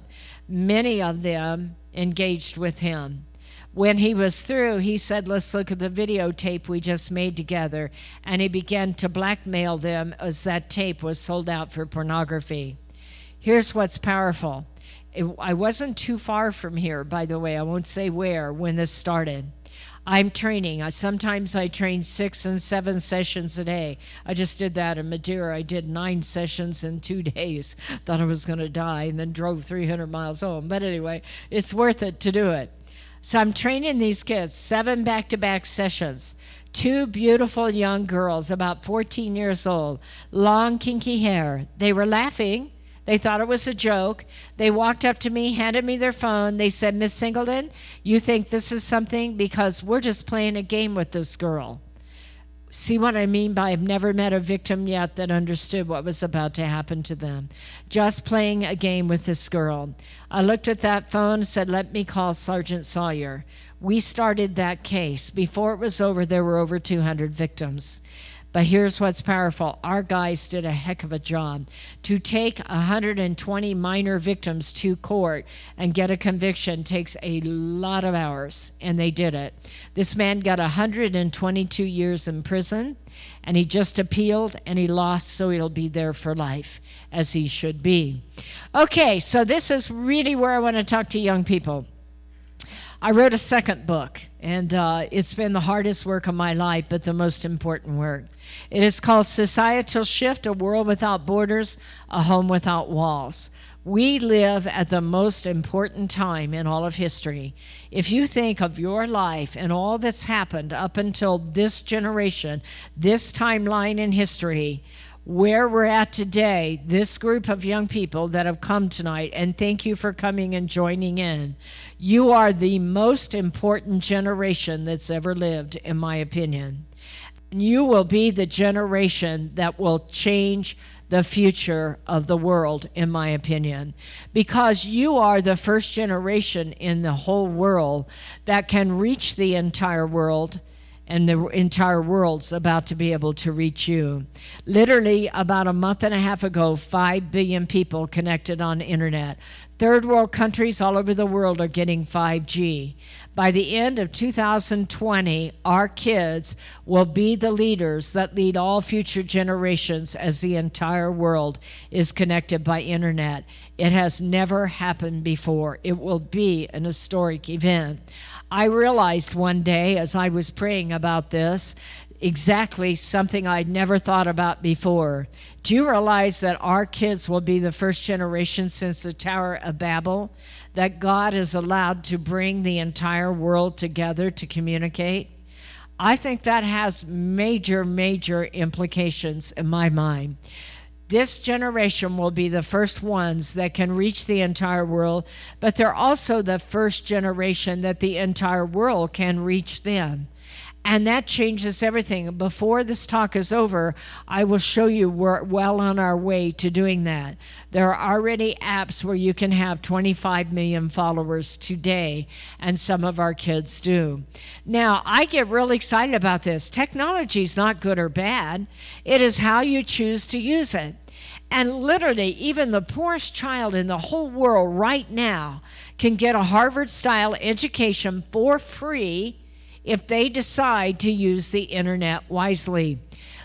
Many of them engaged with him. When he was through, he said, let's look at the videotape we just made together. And he began to blackmail them as that tape was sold out for pornography. Here's what's powerful. I wasn't too far from here, by the way. I won't say where when this started. I'm training. Sometimes I train 6 and 7 sessions a day. I just did that in Madeira. I did 9 sessions in 2 days. Thought I was going to die and then drove 300 miles home. But anyway, it's worth it to do it. So I'm training these kids, 7 back-to-back sessions. 2 beautiful young girls, about 14 years old, long kinky hair. They were laughing. They thought it was a joke. They walked up to me, handed me their phone. They said, Miss Singleton, you think this is something? Because we're just playing a game with this girl. See what I mean by I've never met a victim yet that understood what was about to happen to them. Just playing a game with this girl. I looked at that phone and said, let me call Sergeant Sawyer. We started that case. Before it was over, there were over 200 victims. But here's what's powerful. Our guys did a heck of a job. To take 120 minor victims to court and get a conviction takes a lot of hours, and they did it. This man got 122 years in prison, and he just appealed, and he lost, so he'll be there for life, as he should be. Okay, so this is really where I want to talk to young people. I wrote a second book, and it's been the hardest work of my life, but the most important work. It is called Societal Shift, A World Without Borders, A Home Without Walls. We live at the most important time in all of history. If you think of your life and all that's happened up until this generation, this timeline in history, where we're at today, this group of young people that have come tonight, and thank you for coming and joining in. You are the most important generation that's ever lived, in my opinion. You will be the generation that will change the future of the world, in my opinion, because you are the first generation in the whole world that can reach the entire world, and the entire world's about to be able to reach you. Literally, about a month and a half ago, 5 billion people connected on the internet. Third world countries all over the world are getting 5G. By the end of 2020, our kids will be the leaders that lead all future generations as the entire world is connected by internet. It has never happened before. It will be an historic event. I realized one day as I was praying about this, exactly something I'd never thought about before. Do you realize that our kids will be the first generation since the Tower of Babel that God is allowed to bring the entire world together to communicate? I think that has major, major implications in my mind. This generation will be the first ones that can reach the entire world, but they're also the first generation that the entire world can reach them. And that changes everything. Before this talk is over, I will show you we're well on our way to doing that. There are already apps where you can have 25 million followers today, and some of our kids do. Now, I get really excited about this. Technology is not good or bad. It is how you choose to use it. And literally, even the poorest child in the whole world right now can get a Harvard-style education for free if they decide to use the internet wisely.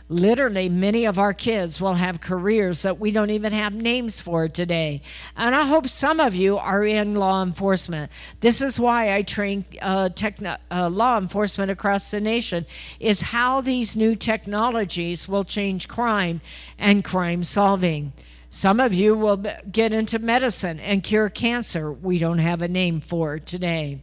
Literally, many of our kids will have careers that we don't even have names for today. And I hope some of you are in law enforcement. This is why I train law enforcement across the nation, is how these new technologies will change crime and crime solving. Some of you will get into medicine and cure cancer. We don't have a name for it today.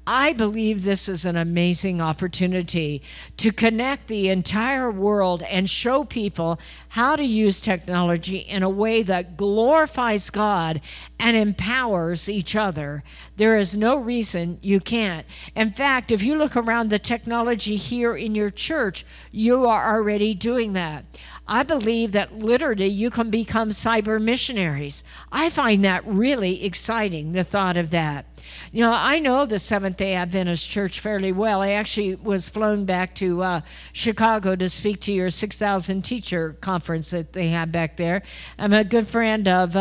I believe this is an amazing opportunity to connect the entire world and show people how to use technology in a way that glorifies God and empowers each other. There is no reason you can't. In fact, if you look around the technology here in your church, you are already doing that. I believe that literally you can become cyber missionaries. I find that really exciting, the thought of that. You know, I know the Seventh-day Adventist Church fairly well. I actually was flown back to Chicago to speak to your 6,000 teacher conference that they had back there. I'm a good friend of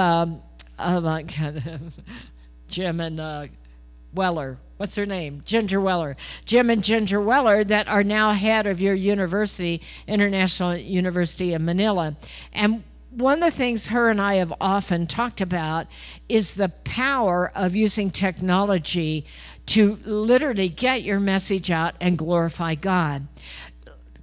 Jim and Weller. What's her name? Ginger Weller. Jim and Ginger Weller that are now head of your university, International University of Manila. And one of the things her and I have often talked about is the power of using technology to literally get your message out and glorify God.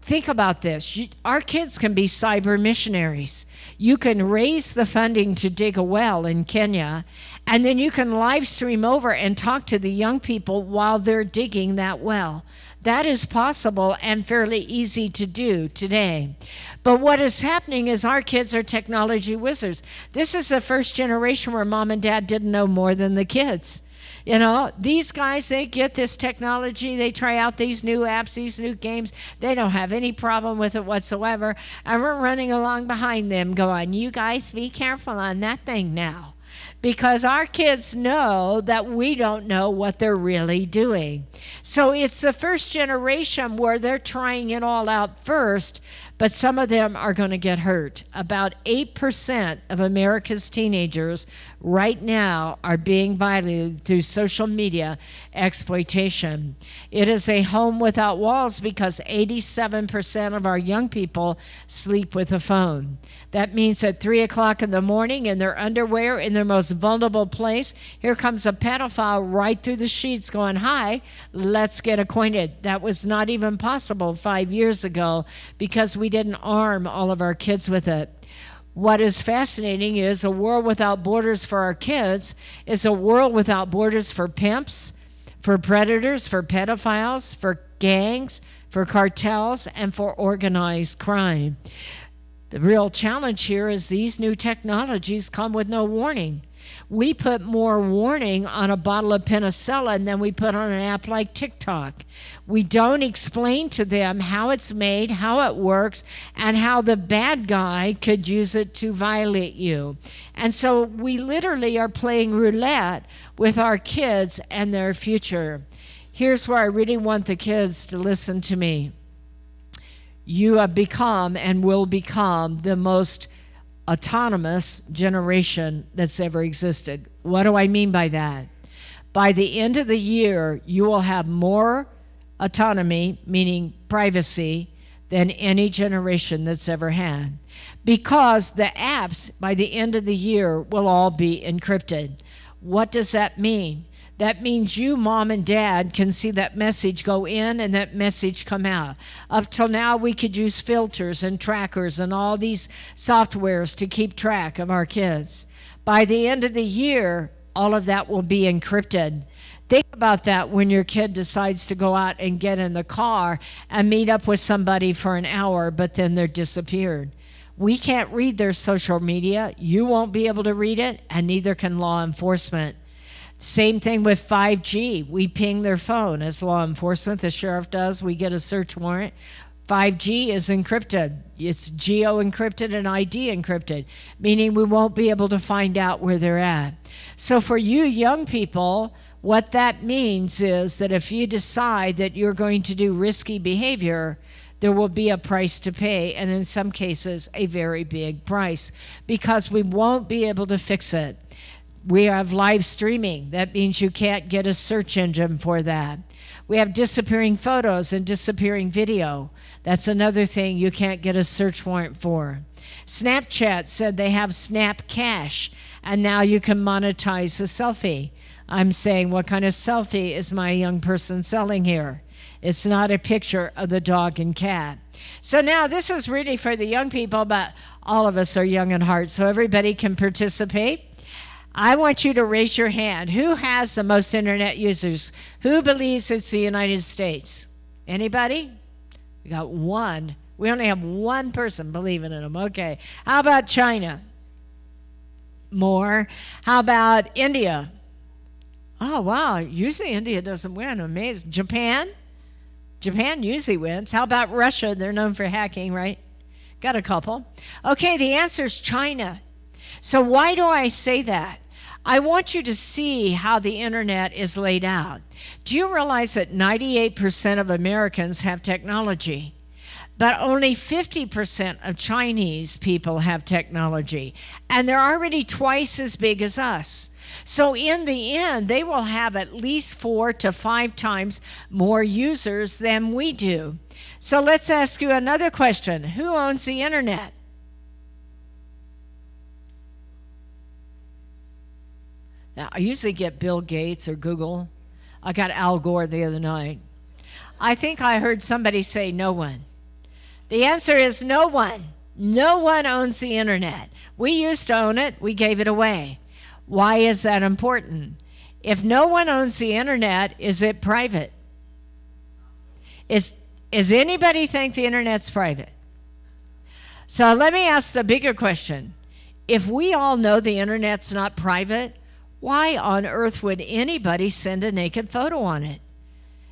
Think about this. Our kids can be cyber missionaries. You can raise the funding to dig a well in Kenya, and then you can live stream over and talk to the young people while they're digging that well. That is possible and fairly easy to do today. But what is happening is our kids are technology wizards. This is the first generation where mom and dad didn't know more than the kids. You know, these guys, they get this technology, they try out these new apps, these new games. They don't have any problem with it whatsoever. And we're running along behind them going, you guys be careful on that thing now. Because our kids know that we don't know what they're really doing. So it's the first generation where they're trying it all out first, but some of them are going to get hurt. About 8% of America's teenagers right now are being violated through social media exploitation. It is a home without walls because 87% of our young people sleep with a phone. That means at 3 o'clock in the morning in their underwear, in their most vulnerable place, here comes a pedophile right through the sheets going, hi, let's get acquainted. That was not even possible 5 years ago because we didn't arm all of our kids with it. What is fascinating is a world without borders for our kids is a world without borders for pimps, for predators, for pedophiles, for gangs, for cartels, and for organized crime. The real challenge here is these new technologies come with no warning. We put more warning on a bottle of penicillin than we put on an app like TikTok. We don't explain to them how it's made, how it works, and how the bad guy could use it to violate you. And so we literally are playing roulette with our kids and their future. Here's where I really want the kids to listen to me. You have become and will become the most autonomous generation that's ever existed. What do I mean by that? By the end of the year, you will have more autonomy, meaning privacy, than any generation that's ever had. Because the apps, by the end of the year, will all be encrypted. What does that mean? That means you, mom and dad, can see that message go in and that message come out. Up till now, we could use filters and trackers and all these softwares to keep track of our kids. By the end of the year, all of that will be encrypted. Think about that when your kid decides to go out and get in the car and meet up with somebody for an hour, but then they're disappeared. We can't read their social media. You won't be able to read it, and neither can law enforcement. Same thing with 5G. We ping their phone as law enforcement. The sheriff does. We get a search warrant. 5G is encrypted. It's geo-encrypted and ID encrypted, meaning we won't be able to find out where they're at. So for you young people, what that means is that if you decide that you're going to do risky behavior, there will be a price to pay, and in some cases, a very big price, because we won't be able to fix it. We have live streaming. That means you can't get a search engine for that. We have disappearing photos and disappearing video. That's another thing you can't get a search warrant for. Snapchat said they have Snap Cash, and now you can monetize a selfie. I'm saying, what kind of selfie is my young person selling here? It's not a picture of the dog and cat. So now this is really for the young people, but all of us are young at heart, so everybody can participate. I want you to raise your hand. Who has the most internet users? Who believes it's the United States? Anybody? We got one. We only have one person believing in them. Okay. How about China? More. How about India? Oh, wow. Usually India doesn't win. Amazing. Japan? Japan usually wins. How about Russia? They're known for hacking, right? Got a couple. Okay, the answer is China. So why do I say that? I want you to see how the internet is laid out. Do you realize that 98% of Americans have technology, but only 50% of Chinese people have technology, and they're already twice as big as us. So in the end, they will have at least 4 to 5 times more users than we do. So let's ask you another question. Who owns the internet? Now, I usually get Bill Gates or Google. I got Al Gore the other night. I think I heard somebody say no one. The answer is no one. No one owns the internet. We used to own it. We gave it away. Why is that important? If no one owns the internet, is it private? Is anybody think the internet's private? So let me ask the bigger question. If we all know the internet's not private, why on earth would anybody send a naked photo on it?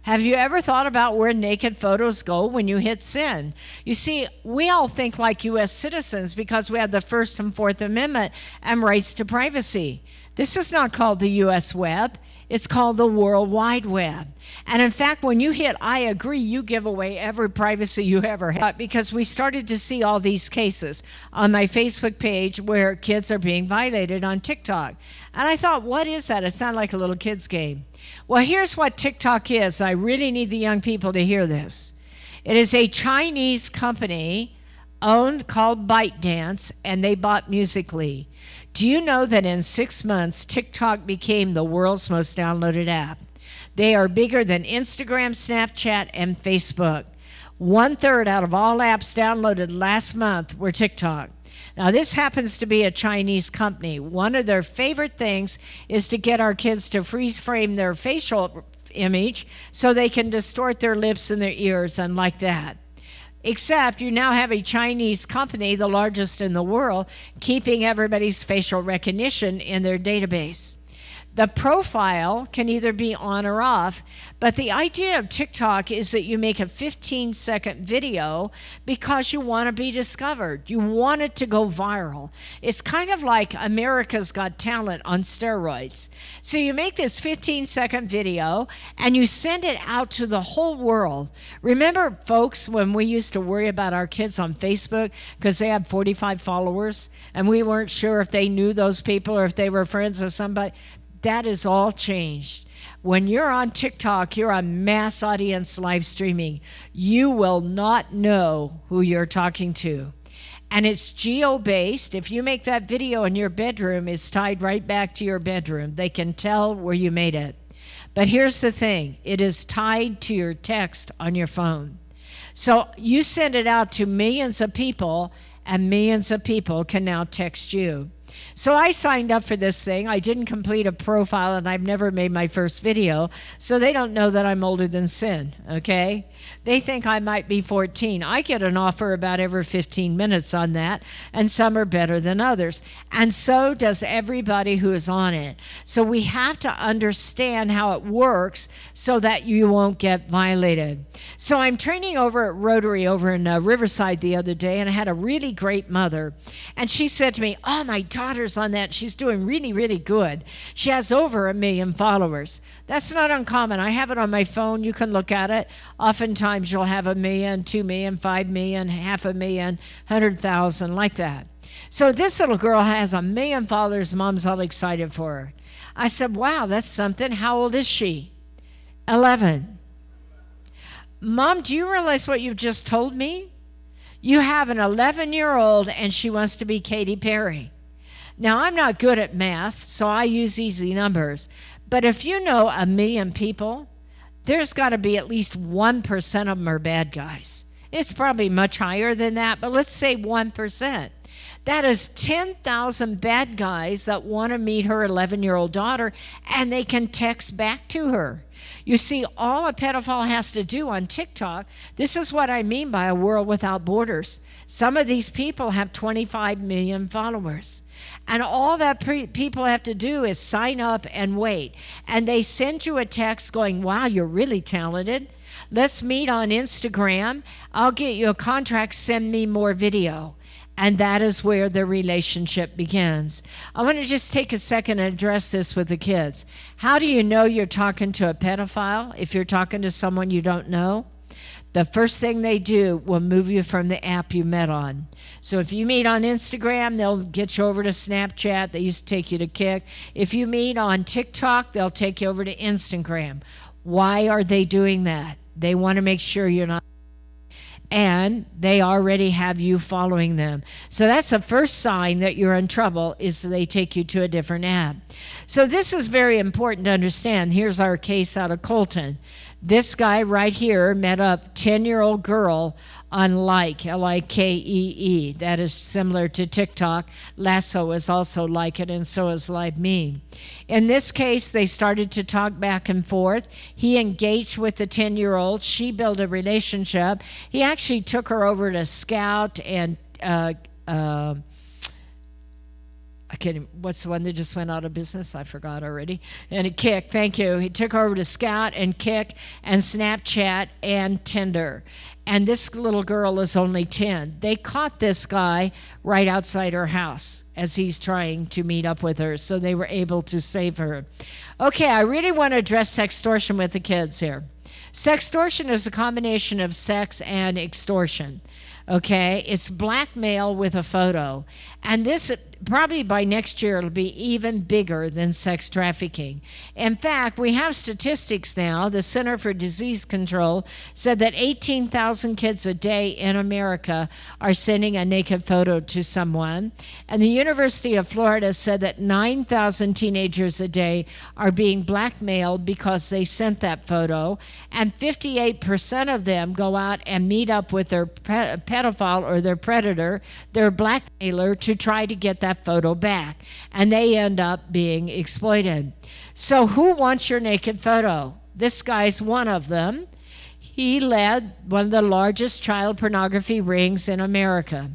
Have you ever thought about where naked photos go when you hit send? You see, we all think like U.S. citizens because we have the First and Fourth Amendment and rights to privacy. This is not called the U.S. web. It's called the World Wide Web. And in fact, when you hit I agree, you give away every privacy you ever had, because we started to see all these cases on my Facebook page where kids are being violated on TikTok. And I thought, what is that? It sounded like a little kid's game. Well, here's what TikTok is. I really need the young people to hear this. It is a Chinese company owned called ByteDance, and they bought Musical.ly. Do you know that in 6 months, TikTok became the world's most downloaded app? They are bigger than Instagram, Snapchat, and Facebook. 1/3 out of all apps downloaded last month were TikTok. Now, this happens to be a Chinese company. One of their favorite things is to get our kids to freeze frame their facial image so they can distort their lips and their ears and like that. Except you now have a Chinese company, the largest in the world, keeping everybody's facial recognition in their database. The profile can either be on or off, but the idea of TikTok is that you make a 15-second video because you want to be discovered. You want it to go viral. It's kind of like America's Got Talent on steroids. So you make this 15-second video and you send it out to the whole world. Remember, folks, when we used to worry about our kids on Facebook because they had 45 followers and we weren't sure if they knew those people or if they were friends of somebody? That is all changed. When you're on TikTok, you're on mass audience live streaming. You will not know who you're talking to. And it's geo-based. If you make that video in your bedroom, it's tied right back to your bedroom. They can tell where you made it. But here's the thing. It is tied to your text on your phone. So you send it out to millions of people, and millions of people can now text you. So I signed up for this thing. I didn't complete a profile, and I've never made my first video, so they don't know that I'm older than sin, okay? They think I might be 14. I get an offer about every 15 minutes on that, and some are better than others. And so does everybody who is on it. So we have to understand how it works so that you won't get violated. So I'm training over at Rotary over in Riverside the other day, and I had a really great mother. And she said to me, "Oh, my daughter's on that. She's doing really, really good. She has over 1 million followers." That's not uncommon. I have it on my phone. You can look at it. Oftentimes you'll have 1 million, 2 million, 5 million, 500,000, 100,000, like that. So this little girl has 1 million followers. Mom's all excited for her. I said, "Wow, that's something. How old is she?" 11. "Mom, do you realize what you've just told me? You have an 11-year-old and she wants to be Katy Perry." Now, I'm not good at math, so I use easy numbers. But if you know 1 million people, there's got to be at least 1% of them are bad guys. It's probably much higher than that, but let's say 1%. That is 10,000 bad guys that want to meet her 11-year-old daughter, and they can text back to her. You see, all a pedophile has to do on TikTok, this is what I mean by a world without borders. Some of these people have 25 million followers. And all that people have to do is sign up and wait. And they send you a text going, "Wow, you're really talented. Let's meet on Instagram. I'll get you a contract. Send me more video." And that is where the relationship begins. I want to just take a second and address this with the kids. How do you know you're talking to a pedophile if you're talking to someone you don't know? The first thing they do will move you from the app you met on. So if you meet on Instagram, they'll get you over to Snapchat. They used to take you to Kik. If you meet on TikTok, they'll take you over to Instagram. Why are they doing that? They want to make sure you're not. And they already have you following them. So that's the first sign that you're in trouble, is they take you to a different app. So this is very important to understand. Here's our case out of Colton. This guy right here met a 10-year-old girl on Like, Likee. That is similar to TikTok. Lasso is also like it, and so is Live Me. In this case, they started to talk back and forth. He engaged with the 10-year-old. She built a relationship. He actually took her over to Scout and I can't, what's the one that just went out of business? I forgot already. And Kik, thank you. He took her over to Scout and Kik and Snapchat and Tinder. And this little girl is only 10. They caught this guy right outside her house as he's trying to meet up with her, so they were able to save her. Okay, I really want to address sextortion with the kids here. Sextortion is a combination of sex and extortion. Okay, it's blackmail with a photo. And this, probably by next year, it'll be even bigger than sex trafficking. In fact, we have statistics now. The Center for Disease Control said that 18,000 kids a day in America are sending a naked photo to someone. And the University of Florida said that 9,000 teenagers a day are being blackmailed because they sent that photo. And 58% of them go out and meet up with their pedophile or their predator, their blackmailer, to try to get that photo back. And they end up being exploited. So who wants your naked photo? This guy's one of them. He led one of the largest child pornography rings in America.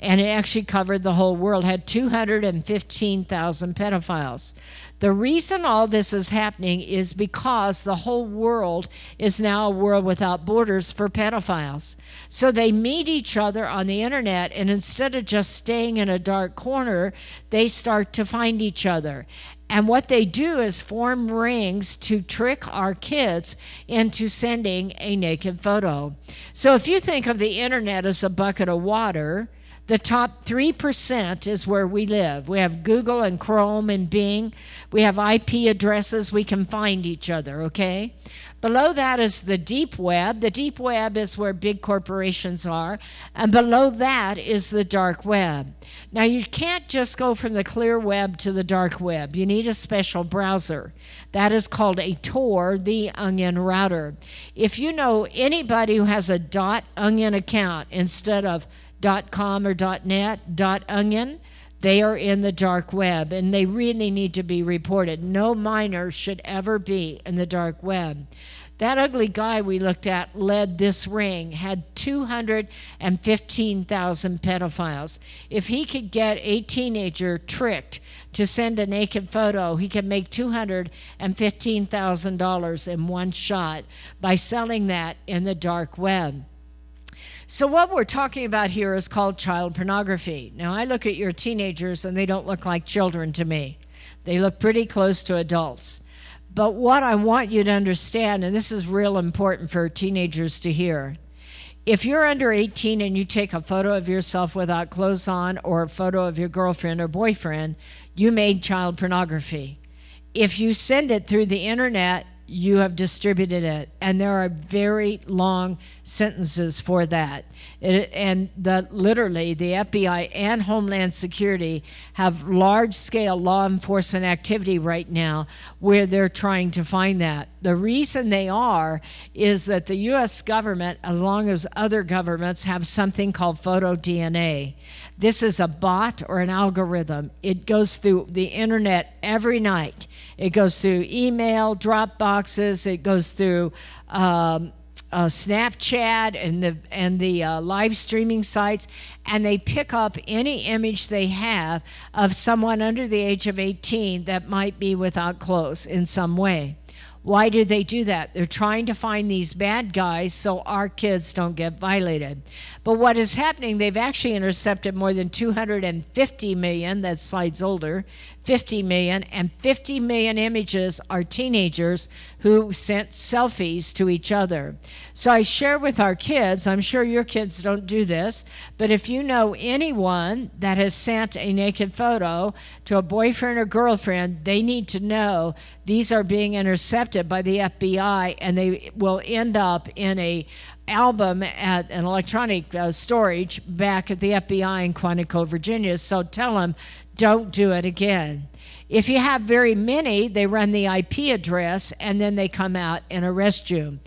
And it actually covered the whole world, had 215,000 pedophiles. The reason all this is happening is because the whole world is now a world without borders for pedophiles. So they meet each other on the internet, and instead of just staying in a dark corner, they start to find each other. And what they do is form rings to trick our kids into sending a naked photo. So if you think of the internet as a bucket of water, the top 3% is where we live. We have Google and Chrome and Bing. We have IP addresses. We can find each other, okay? Below that is the deep web. The deep web is where big corporations are. And below that is the dark web. Now, you can't just go from the clear web to the dark web. You need a special browser. That is called a Tor, the Onion router. If you know anybody who has a .onion account instead of .com or .net, .onion, They are in the dark web, and they really need to be reported. No minor should ever be in the dark web. That ugly guy we looked at led this ring, had 215,000 pedophiles. If he could get a teenager tricked to send a naked photo, he could make $215,000 in one shot by selling that in the dark web. So what we're talking about here is called child pornography. Now, I look at your teenagers, and they don't look like children to me. They look pretty close to adults. But what I want you to understand, and this is real important for teenagers to hear, if you're under 18 and you take a photo of yourself without clothes on, or a photo of your girlfriend or boyfriend, you made child pornography. If you send it through the internet, you have distributed it, and there are very long sentences for that. Literally, the FBI and Homeland Security have large-scale law enforcement activity right now where they're trying to find that. The reason they are is that the U.S. government, as long as other governments, have something called photo DNA. This is a bot or an algorithm. It goes through the internet every night. It goes through email, Dropboxes. It goes through Snapchat and the live streaming sites, and they pick up any image they have of someone under the age of 18 that might be without clothes in some way. Why do they do that? They're trying to find these bad guys so our kids don't get violated. But what is happening, they've actually intercepted more than 250 million, that slide's older, 50 million, and 50 million images are teenagers who sent selfies to each other. So I share with our kids, I'm sure your kids don't do this, but if you know anyone that has sent a naked photo to a boyfriend or girlfriend, they need to know these are being intercepted by the FBI, and they will end up in a album at an electronic storage back at the FBI in Quantico, Virginia. So tell them, don't do it again. If you have very many, they run the IP address, and then they come out and arrest you.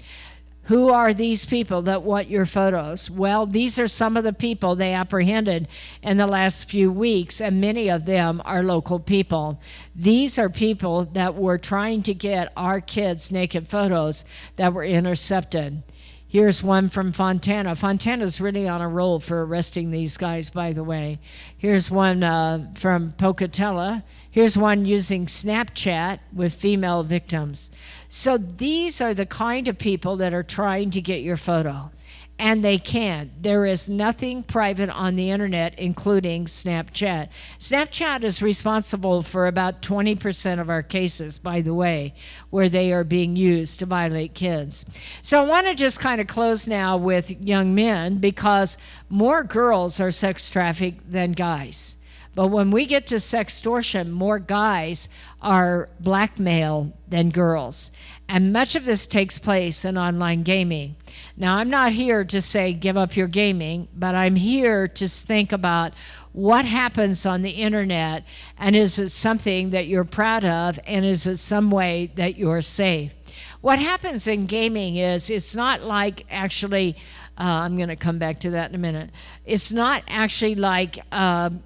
Who are these people that want your photos? Well, these are some of the people they apprehended in the last few weeks, and many of them are local people. These are people that were trying to get our kids' naked photos that were intercepted. Here's one from Fontana. Fontana's really on a roll for arresting these guys, by the way. Here's one from Pocatello. Here's one using Snapchat with female victims. So these are the kind of people that are trying to get your photo. And they can. There is nothing private on the internet, including Snapchat. Snapchat is responsible for about 20% of our cases, by the way, where they are being used to violate kids. So I want to just kind of close now with young men, because more girls are sex trafficked than guys. But when we get to sextortion, more guys are blackmailed than girls. And much of this takes place in online gaming. Now, I'm not here to say give up your gaming, but I'm here to think about what happens on the internet, and is it something that you're proud of, and is it some way that you're safe? What happens in gaming is it's not like actually, I'm going to come back to that in a minute. It's not actually like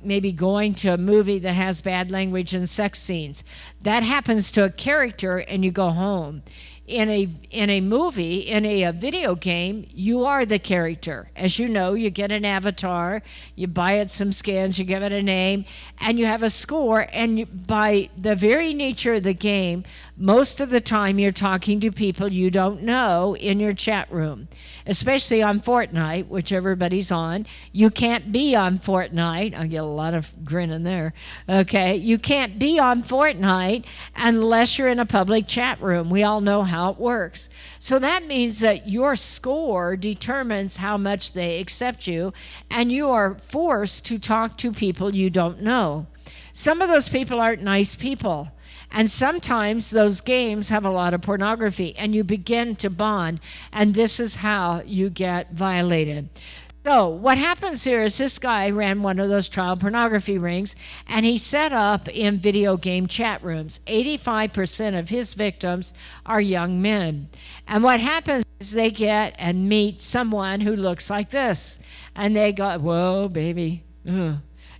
maybe going to a movie that has bad language and sex scenes. That happens to a character and you go home. In a movie, in a video game, you are the character. As you know, you get an avatar, you buy it some skins, you give it a name, and you have a score. And by the very nature of the game, most of the time you're talking to people you don't know in your chat room, especially on Fortnite, which everybody's on. You can't be on Fortnite. I get a lot of grinning there. Okay, you can't be on Fortnite unless you're in a public chat room. We all know how it works. So that means that your score determines how much they accept you, and you are forced to talk to people you don't know. Some of those people aren't nice people. And sometimes those games have a lot of pornography, and you begin to bond, and this is how you get violated. So what happens here is this guy ran one of those child pornography rings, and he set up in video game chat rooms. 85% of his victims are young men. And what happens is they get and meet someone who looks like this, and they go, whoa, baby,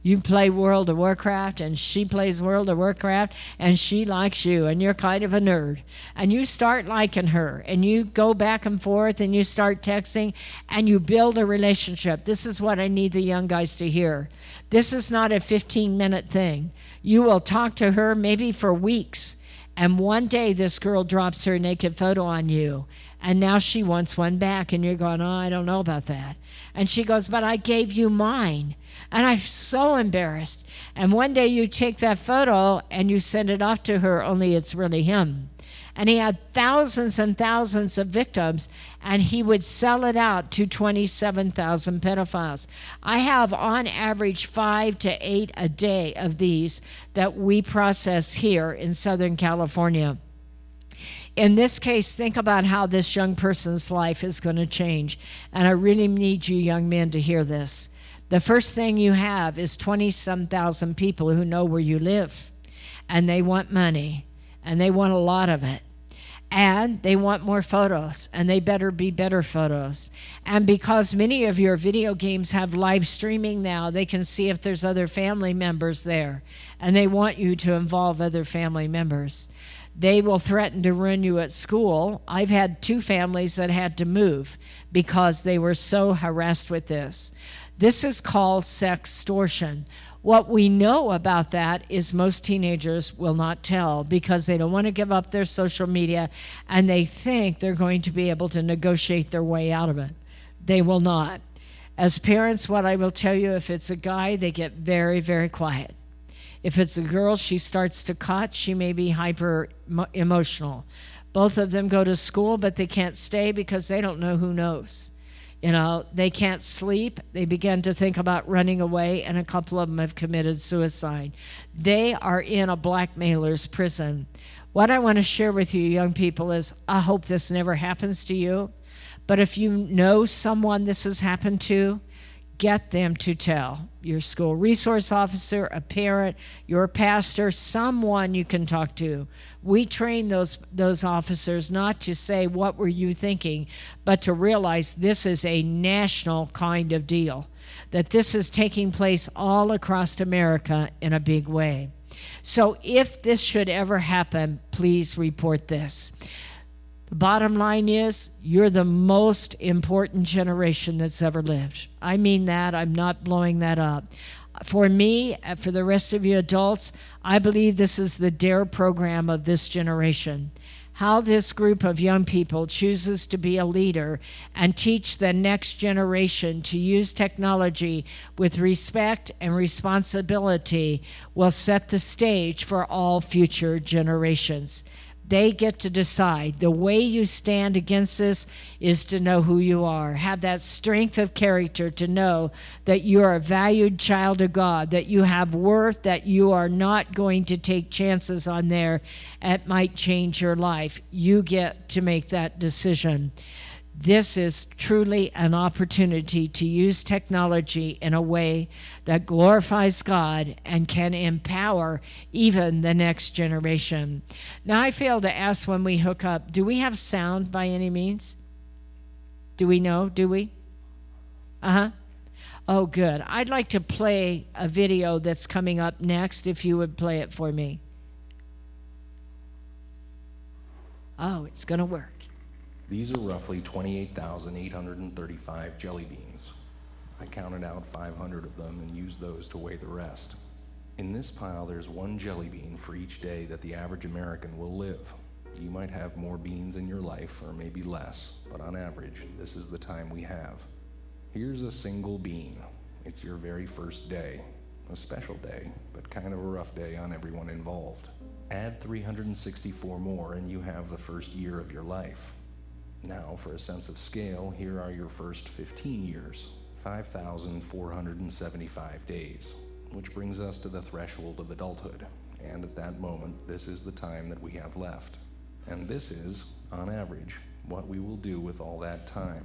You play World of Warcraft, and she plays World of Warcraft, and she likes you, and you're kind of a nerd. And you start liking her, and you go back and forth, and you start texting, and you build a relationship. This is what I need the young guys to hear. This is not a 15-minute thing. You will talk to her maybe for weeks, and one day this girl drops her naked photo on you, and now she wants one back, and you're going, oh, I don't know about that. And she goes, but I gave you mine. And I'm so embarrassed. And one day you take that photo and you send it off to her, only it's really him. And he had thousands and thousands of victims, and he would sell it out to 27,000 pedophiles. I have on average 5 to 8 a day of these that we process here in Southern California. In this case, think about how this young person's life is going to change. And I really need you young men to hear this. The first thing you have is 20-some thousand people who know where you live. And they want money. And they want a lot of it. And they want more photos. And they better be better photos. And because many of your video games have live streaming now, they can see if there's other family members there. And they want you to involve other family members. They will threaten to ruin you at school. I've had 2 families that had to move because they were so harassed with this. This is called sextortion. What we know about that is most teenagers will not tell because they don't want to give up their social media and they think they're going to be able to negotiate their way out of it. They will not. As parents, what I will tell you, if it's a guy, they get very, very quiet. If it's a girl, she starts to cut. She may be hyper emotional. Both of them go to school, but they can't stay because they don't know who knows. You know, they can't sleep. They begin to think about running away, and a couple of them have committed suicide. They are in a blackmailer's prison. What I want to share with you, young people, is I hope this never happens to you. But if you know someone this has happened to, get them to tell your school resource officer, a parent, your pastor, someone you can talk to. We train those officers not to say, what were you thinking, but to realize this is a national kind of deal, that this is taking place all across America in a big way. So if this should ever happen, please report this. The bottom line is, you're the most important generation that's ever lived. I mean that. I'm not blowing that up. For me, for the rest of you adults, I believe this is the DARE program of this generation. How this group of young people chooses to be a leader and teach the next generation to use technology with respect and responsibility will set the stage for all future generations. They get to decide. The way you stand against this is to know who you are. Have that strength of character to know that you are a valued child of God, that you have worth, that you are not going to take chances on there. It might change your life. You get to make that decision. This is truly an opportunity to use technology in a way that glorifies God and can empower even the next generation. Now, I failed to ask when we hook up, do we have sound by any means? Do we know? Do we? Uh-huh. Oh, good. I'd like to play a video that's coming up next, if you would play it for me. Oh, it's going to work. These are roughly 28,835 jelly beans. I counted out 500 of them and used those to weigh the rest. In this pile, there's 1 jelly bean for each day that the average American will live. You might have more beans in your life, or maybe less, but on average, this is the time we have. Here's a single bean. It's your very first day. A special day, but kind of a rough day on everyone involved. Add 364 more and you have the first year of your life. Now, for a sense of scale, here are your first 15 years, 5,475 days, which brings us to the threshold of adulthood. And at that moment, this is the time that we have left. And this is, on average, what we will do with all that time.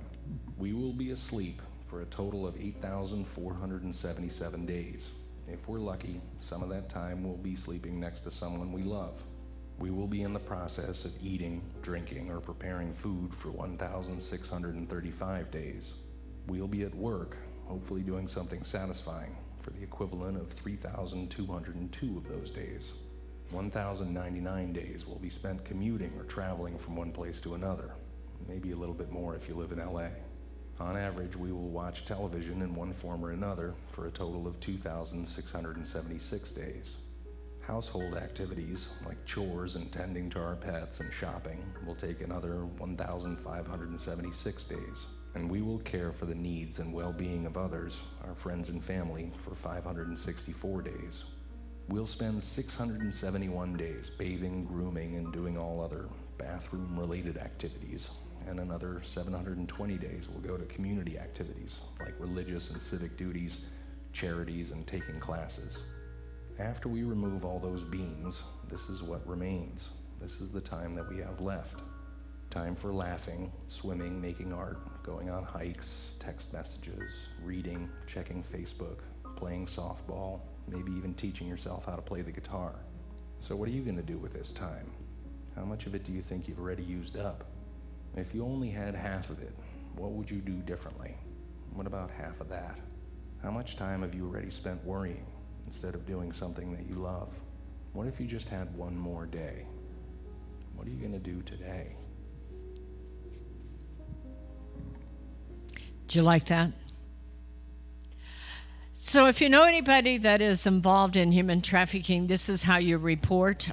We will be asleep for a total of 8,477 days. If we're lucky, some of that time we'll be sleeping next to someone we love. We will be in the process of eating, drinking, or preparing food for 1,635 days. We'll be at work, hopefully doing something satisfying, for the equivalent of 3,202 of those days. 1,099 days will be spent commuting or traveling from one place to another, maybe a little bit more if you live in LA. On average, we will watch television in one form or another for a total of 2,676 days. Household activities like chores and tending to our pets and shopping will take another 1,576 days. And we will care for the needs and well-being of others, our friends and family, for 564 days. We'll spend 671 days bathing, grooming, and doing all other bathroom-related activities, and another 720 days will go to community activities like religious and civic duties, charities, and taking classes. After we remove all those beans, this is what remains. This is the time that we have left. Time for laughing, swimming, making art, going on hikes, text messages, reading, checking Facebook, playing softball, maybe even teaching yourself how to play the guitar. So what are you going to do with this time? How much of it do you think you've already used up? If you only had half of it, what would you do differently? What about half of that? How much time have you already spent worrying instead of doing something that you love? What if you just had one more day? What are you going to do today? Do you like that? So if you know anybody that is involved in human trafficking, this is how you report.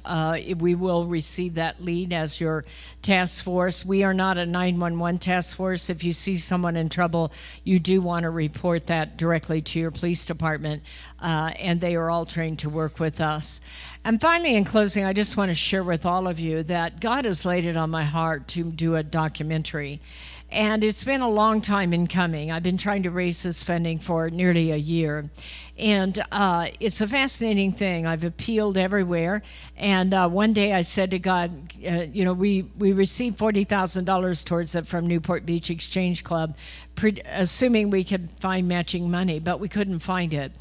We will receive that lead as your task force. We are not a 911 task force. If you see someone in trouble, you do want to report that directly to your police department, and they are all trained to work with us. And finally, in closing, I just want to share with all of you that God has laid it on my heart to do a documentary. And it's been a long time in coming. I've been trying to raise this funding for nearly a year. And it's a fascinating thing. I've appealed everywhere. And one day I said to God, we received $40,000 towards it from Newport Beach Exchange Club, assuming we could find matching money, but we couldn't find it.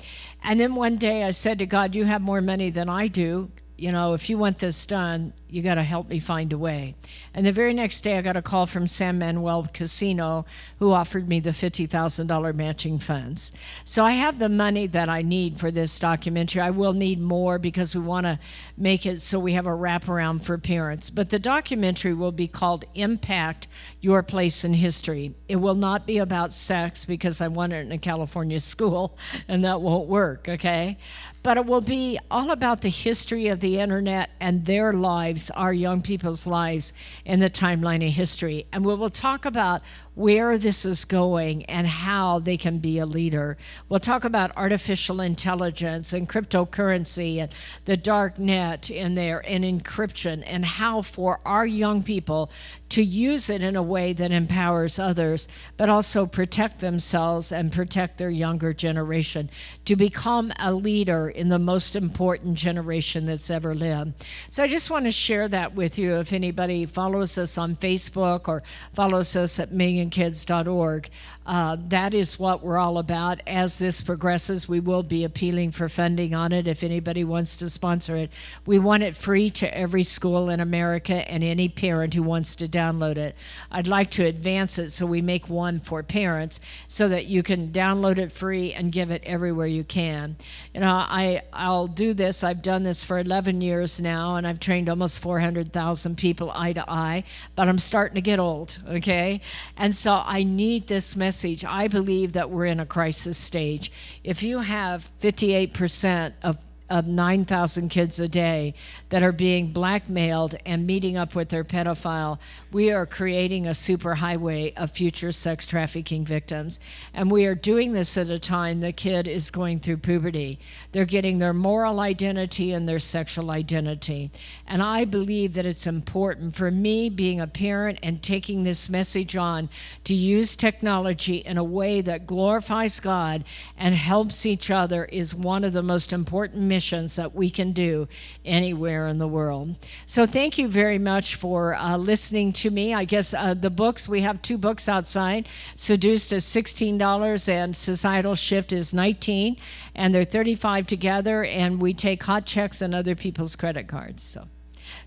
And then one day I said to God, you have more money than I do. If you want this done, you got to help me find a way. And the very next day, I got a call from San Manuel Casino, who offered me the $50,000 matching funds. So I have the money that I need for this documentary. I will need more because we want to make it so we have a wraparound for parents. But the documentary will be called Impact Your Place in History. It will not be about sex because I want it in a California school, and that won't work, okay? But it will be all about the history of the internet and their lives, our young people's lives, in the timeline of history. And we will talk about where this is going and how they can be a leader. We'll talk about artificial intelligence and cryptocurrency and the dark net in there and encryption, and how for our young people to use it in a way that empowers others, but also protect themselves and protect their younger generation to become a leader in the most important generation that's ever lived. So I just want to share that with you. If anybody follows us on Facebook or follows us at millionkids.org, that is what we're all about. As this progresses, we will be appealing for funding on it if anybody wants to sponsor it. We want it free to every school in America and any parent who wants to download it. I'd like to advance it so we make one for parents so that you can download it free and give it everywhere you can. I'll do this. I've done this for 11 years now, and I've trained almost 400,000 people eye to eye, but I'm starting to get old, okay? And so I need this message. I believe that we're in a crisis stage. If you have 58% of 9,000 kids a day that are being blackmailed and meeting up with their pedophile, we are creating a superhighway of future sex trafficking victims. And we are doing this at a time the kid is going through puberty. They're getting their moral identity and their sexual identity. And I believe that it's important for me, being a parent and taking this message on, to use technology in a way that glorifies God and helps each other is one of the most important missions that we can do anywhere in the world. So thank you very much for listening to me. I guess the books, we have 2 books outside. Seduced is $16 and Societal Shift is $19, and they're $35 together, and we take hot checks and other people's credit cards. So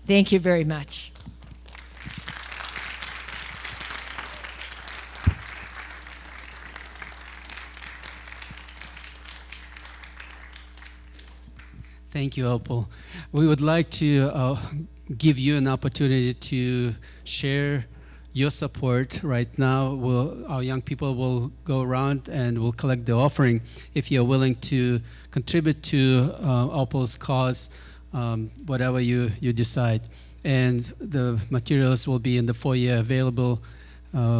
thank you very much. Thank you, Opal. We would like to give you an opportunity to share your support. Right now, our young people will go around and will collect the offering. If you're willing to contribute to Opal's cause, whatever you decide. And the materials will be in the foyer available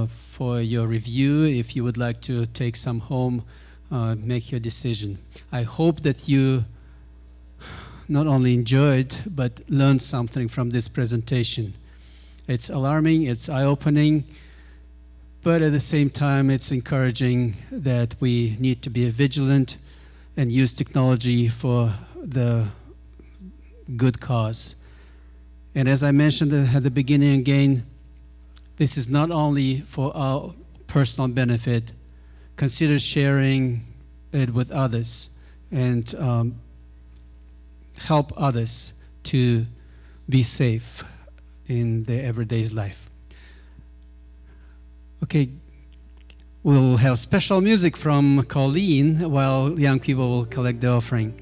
for your review. If you would like to take some home, make your decision. I hope that you not only enjoyed but learned something from this presentation. It's alarming, it's eye-opening, but at the same time it's encouraging that we need to be vigilant and use technology for the good cause. And as I mentioned at the beginning again, this is not only for our personal benefit. Consider sharing it with others and help others to be safe in their everyday life. Okay, we'll have special music from Colleen while young people will collect the offering.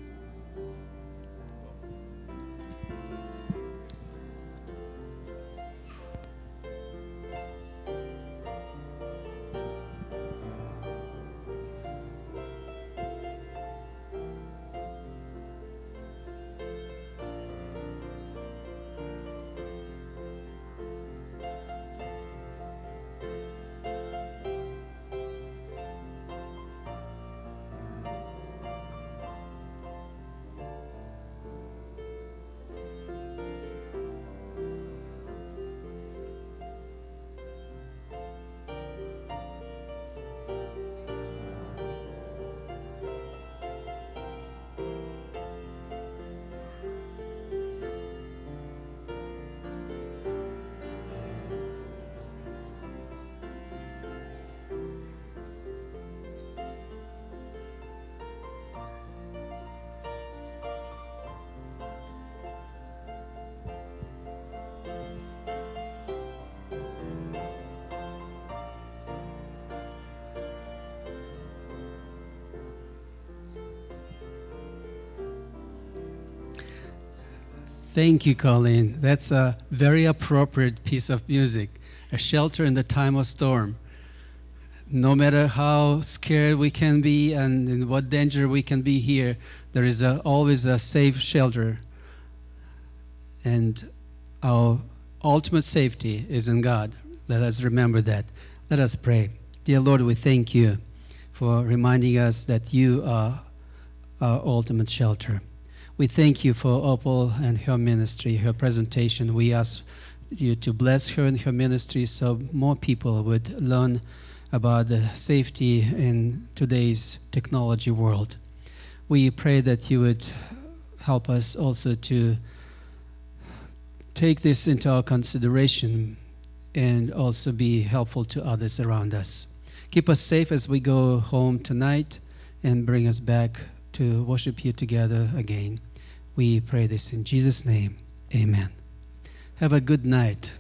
Thank you, Colleen. That's a very appropriate piece of music, a shelter in the time of storm. No matter how scared we can be and in what danger we can be here, there is always a safe shelter. And our ultimate safety is in God. Let us remember that. Let us pray. Dear Lord, we thank you for reminding us that you are our ultimate shelter. We thank you for Opal and her ministry, her presentation. We ask you to bless her and her ministry so more people would learn about the safety in today's technology world. We pray that you would help us also to take this into our consideration and also be helpful to others around us. Keep us safe as we go home tonight and bring us back to worship you together again. We pray this in Jesus' name. Amen. Have a good night.